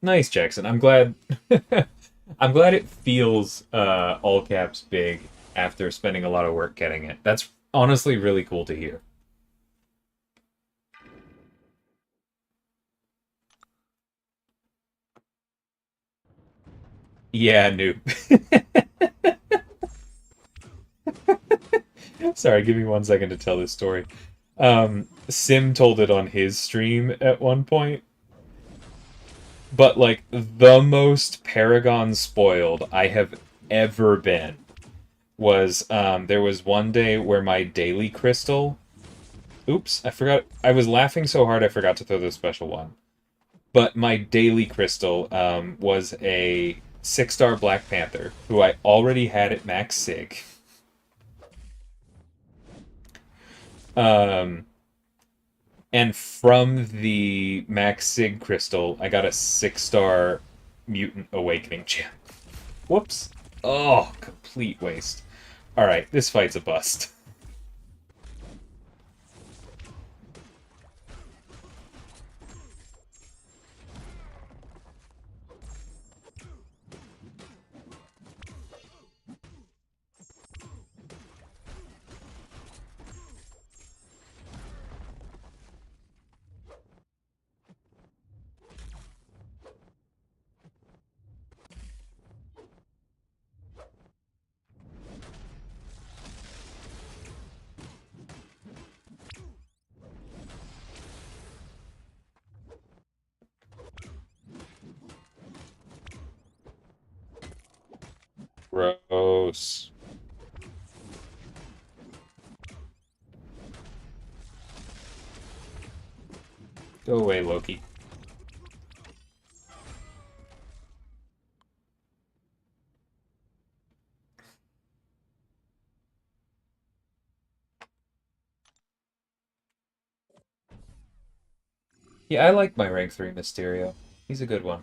Nice, Jackson. I'm glad. I'm glad it feels all caps big after spending a lot of work getting it. That's honestly really cool to hear. Yeah, noob. Sorry, give me 1 second to tell this story. Sim told it on his stream at one point, but like the most Paragon spoiled I have ever been was there was one day where my daily crystal. Oops, I forgot. I was laughing so hard I forgot to throw the special one. But my daily crystal was a 6-star Black Panther who I already had at max sig. Um, and from the max sig crystal, I got a 6-star Mutant Awakening gem. Whoops. Oh, complete waste. Alright, this fight's a bust. Gross. Go away, Loki. Yeah, I like my rank 3 Mysterio. He's a good one.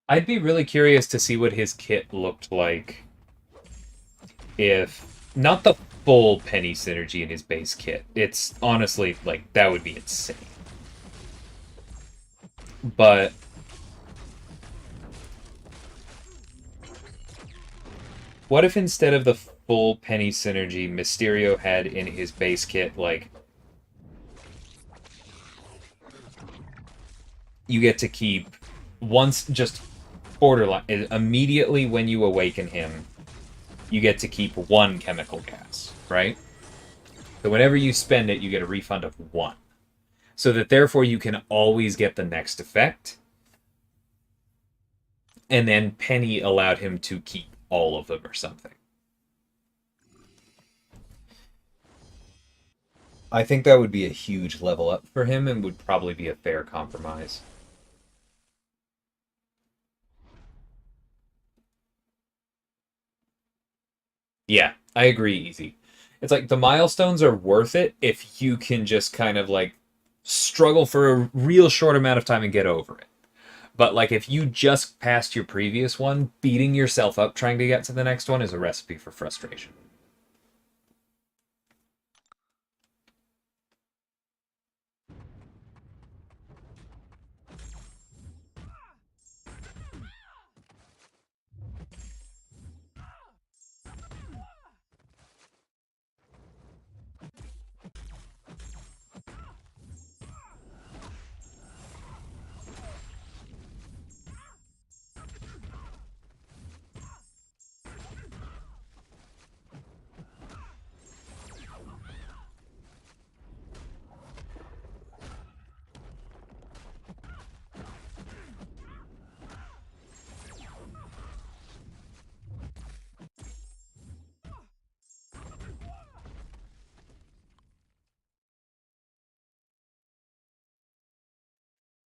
I'd be really curious to see what his kit looked like if not the full penny synergy in his base kit. It's honestly like that would be insane. But what if instead of the full penny synergy, Mysterio had in his base kit like you get to keep once just borderline immediately when you awaken him, you get to keep 1 chemical gas, right? So whenever you spend it, you get a refund of 1. So that therefore you can always get the next effect. And then Penny allowed him to keep all of them or something. I think that would be a huge level up for him and would probably be a fair compromise. Yeah, I agree, easy. It's like the milestones are worth it if you can just kind of like struggle for a real short amount of time and get over it. But like if you just passed your previous one, beating yourself up trying to get to the next one is a recipe for frustration.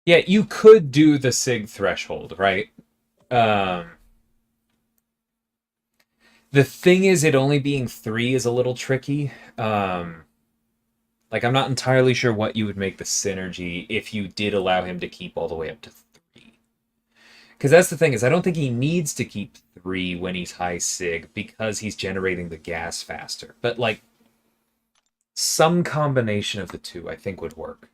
Yeah, you could do the SIG threshold, right? Um, the thing is, it only being 3 is a little tricky. Like, I'm not entirely sure what you would make the synergy if you did allow him to keep all the way up to 3. Because that's the thing is, I don't think he needs to keep 3 when he's high SIG because he's generating the gas faster. But like, Some combination of the two, I think, would work.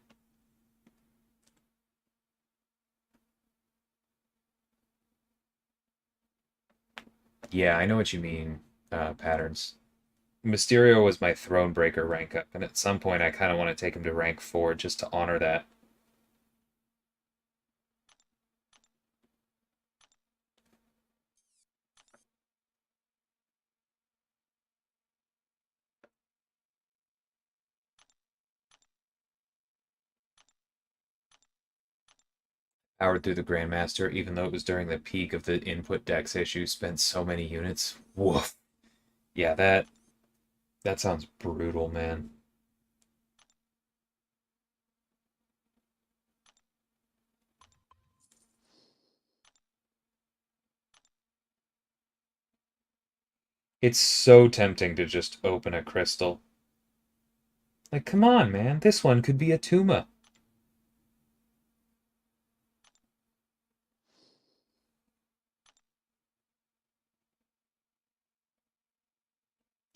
Yeah, I know what you mean, Patterns. Mysterio was my Thronebreaker rank up, and at some point I kind of want to take him to rank 4 just to honor that. Powered through the Grandmaster, even though it was during the peak of the input dex issue, spent so many units. Woof. Yeah, that sounds brutal, man. It's so tempting to just open a crystal. Like, come on, man. This one could be a Tuma.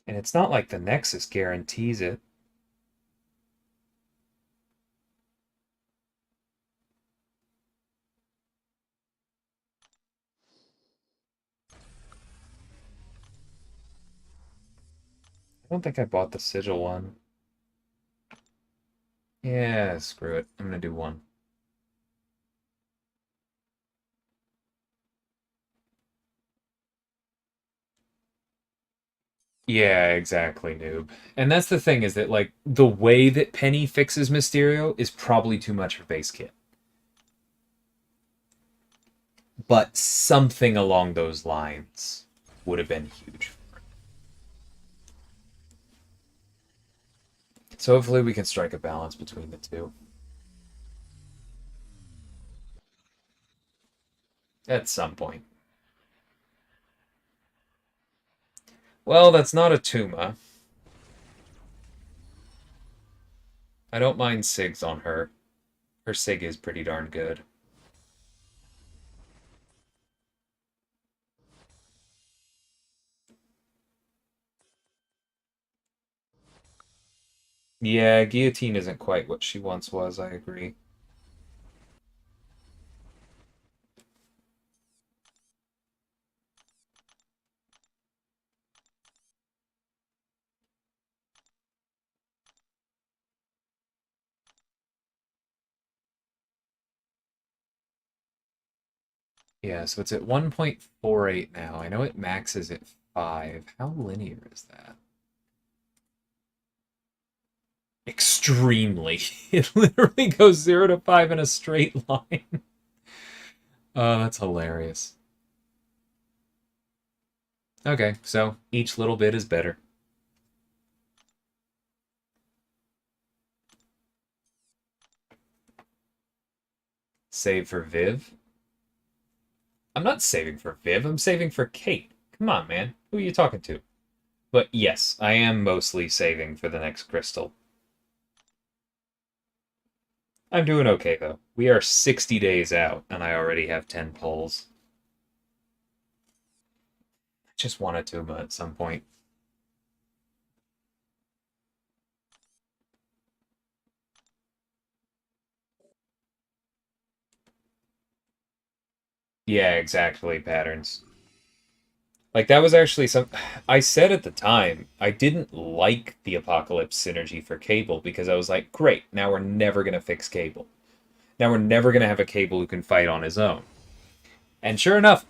And it's not like the Nexus guarantees it. I don't think I bought the Sigil one. Yeah, screw it. I'm gonna do one. Yeah, exactly, noob. And that's the thing is that, like, the way that Penny fixes Mysterio is probably too much for base kit. But something along those lines would have been huge. So hopefully we can strike a balance between the two. At some point. Well, that's not a Tuma. I don't mind Sigs on her. Her Sig is pretty darn good. Yeah, Guillotine isn't quite what she once was, I agree. Yeah, so it's at 1.48 now. I know it maxes at 5. How linear is that? Extremely. It literally goes 0 to 5 in a straight line. Oh, that's hilarious. Okay, so each little bit is better. Save for Viv? I'm not saving for Viv, I'm saving for Kate. Come on, man. Who are you talking to? But yes, I am mostly saving for the next crystal. I'm doing okay, though. We are 60 days out, and I already have 10 pulls. I just want a Tuma at some point. Yeah, exactly, Patterns. Like, that was actually some... I said at the time, I didn't like the Apocalypse synergy for Cable, because I was like, great, now we're never going to fix Cable. Now we're never going to have a Cable who can fight on his own. And sure enough,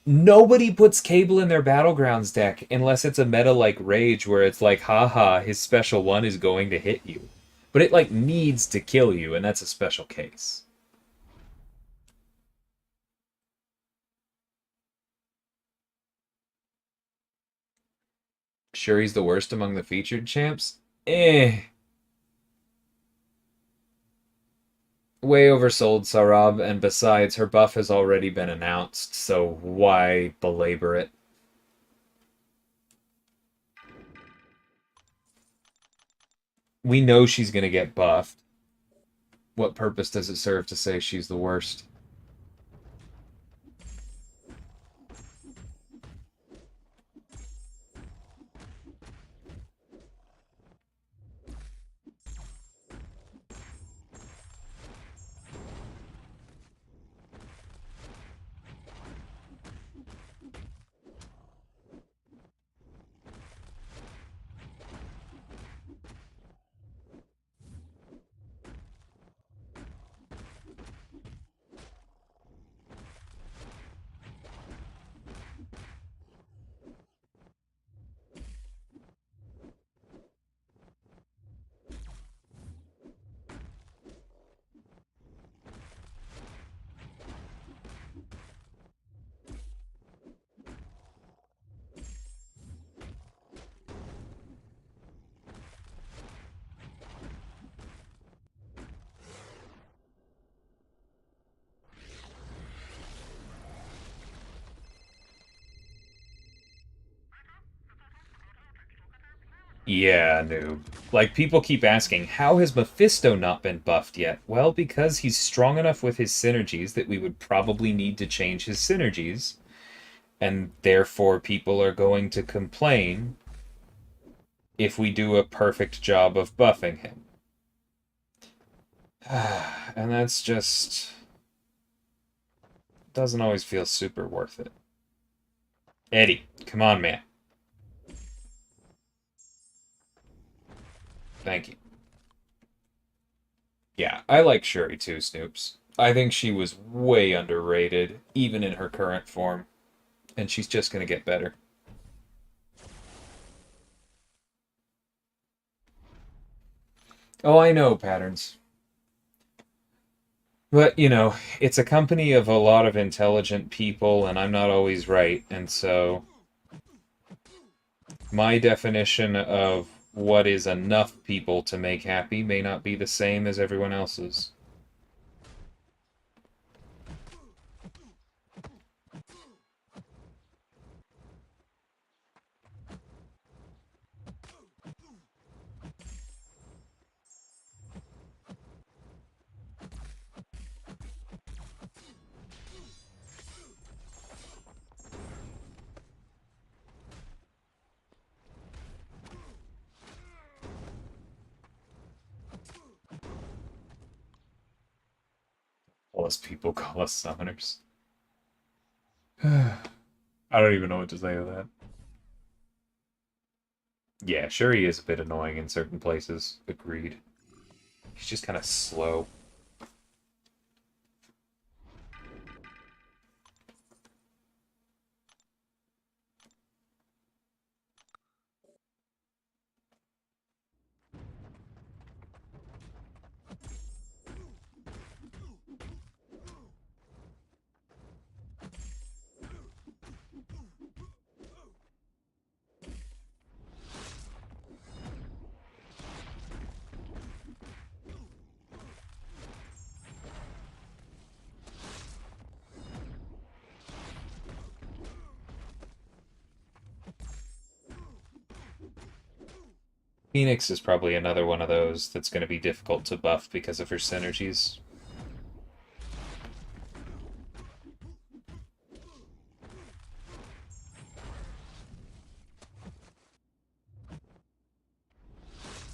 nobody puts Cable in their Battlegrounds deck unless it's a meta like Rage, where it's like, haha, his special one is going to hit you. But it, like, needs to kill you, and that's a special case. Sure, he's the worst among the featured champs? Eh. Way oversold, Sarab, and besides, her buff has already been announced, so why belabor it? We know she's gonna get buffed. What purpose does it serve to say she's the worst? Yeah, noob. Like, people keep asking, how has Mephisto not been buffed yet? Well, because he's strong enough with his synergies that we would probably need to change his synergies, and therefore people are going to complain if we do a perfect job of buffing him. And that's just... doesn't always feel super worth it. Eddie, come on, man. Thank you. Yeah, I like Shuri too, Snoops. I think she was way underrated, even in her current form. And she's just gonna get better. Oh, I know, Patterns. But, you know, it's a company of a lot of intelligent people, and I'm not always right, and so my definition of what is enough people to make happy may not be the same as everyone else's. All us people call us summoners. I don't even know what to say to that. Yeah, sure he is a bit annoying in certain places. Agreed. He's just kind of slow. Phoenix is probably another one of those that's going to be difficult to buff because of her synergies.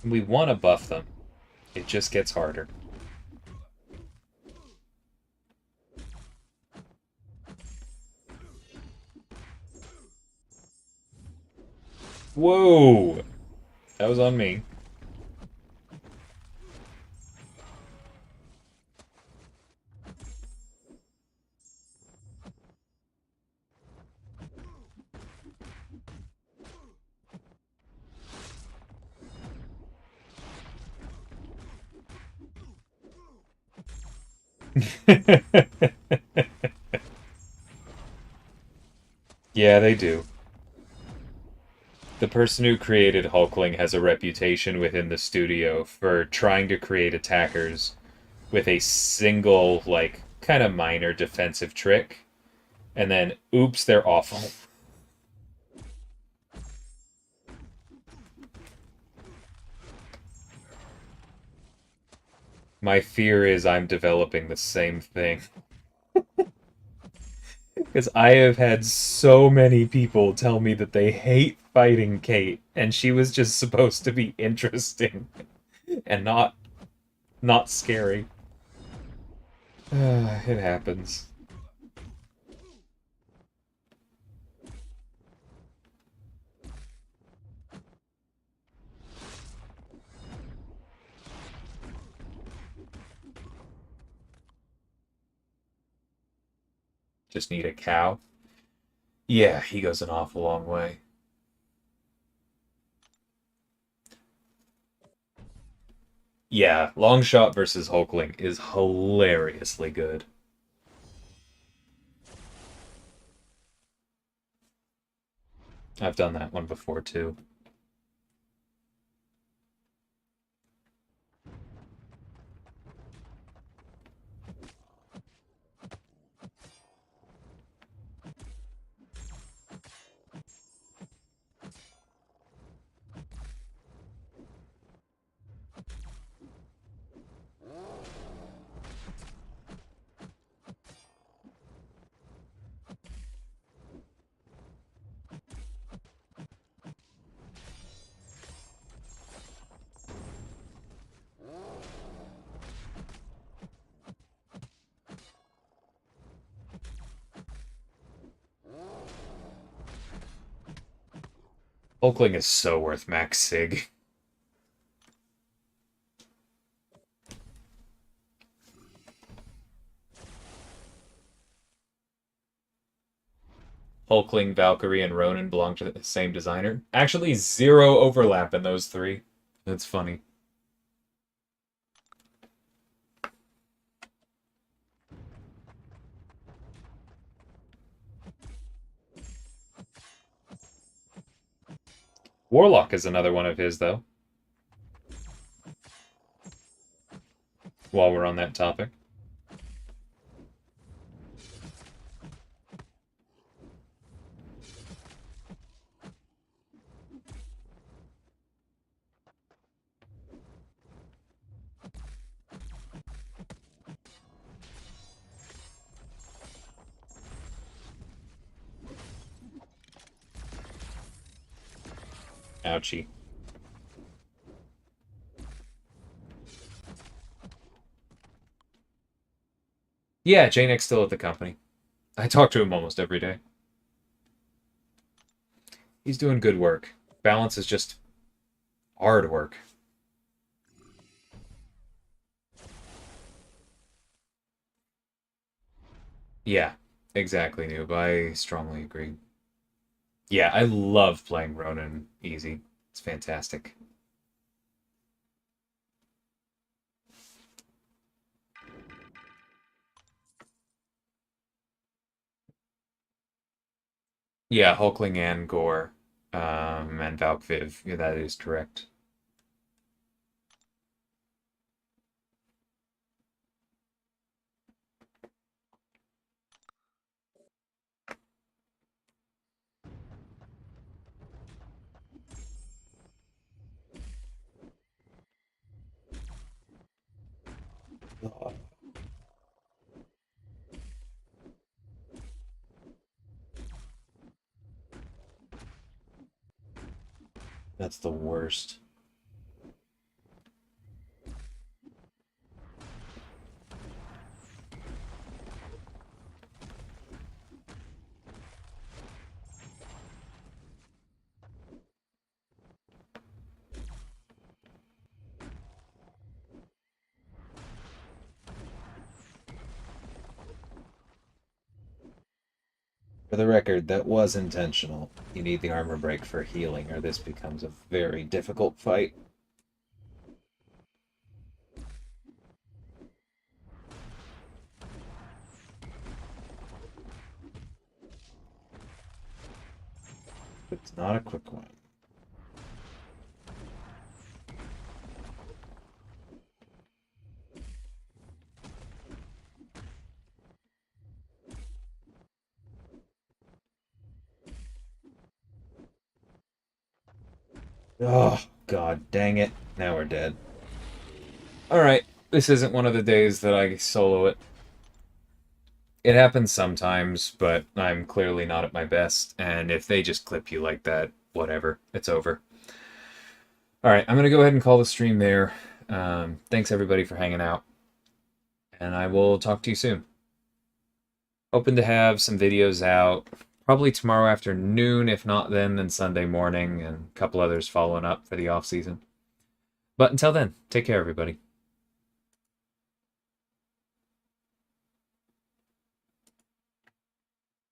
We want to buff them. It just gets harder. Whoa! That was on me. Yeah, they do. The person who created Hulkling has a reputation within the studio for trying to create attackers with a single, like, kind of minor defensive trick, and then, oops, they're awful. My fear is I'm developing the same thing. Because I have had so many people tell me that they hate fighting Kate, and she was just supposed to be interesting and not scary. It happens. Just need a cow. Yeah, he goes an awful long way. Yeah, Longshot versus Hulkling is hilariously good. I've done that one before too. Hulkling is so worth max sig. Hulkling, Valkyrie, and Ronin belong to the same designer. Actually, zero overlap in those three. That's funny. Warlock is another one of his, though. While we're on that topic. Ouchie. Yeah, Janik's still at the company. I talk to him almost every day. He's doing good work. Balance is just hard work. Yeah, exactly, Noob. I strongly agree. Yeah, I love playing Ronin easy. It's fantastic. Yeah, Hulkling and Gore, and Valk Viv. Yeah, that is correct. That's the worst. For the record, that was intentional. You need the armor break for healing, or this becomes a very difficult fight. It's not a quick one. Oh, god dang it. Now we're dead. Alright, this isn't one of the days that I solo it. It happens sometimes, but I'm clearly not at my best, and if they just clip you like that, whatever, it's over. Alright, I'm going to go ahead and call the stream there. Thanks everybody for hanging out, and I will talk to you soon. Hoping to have some videos out probably tomorrow afternoon, if not then Sunday morning, and a couple others following up for the off season. But until then, take care everybody.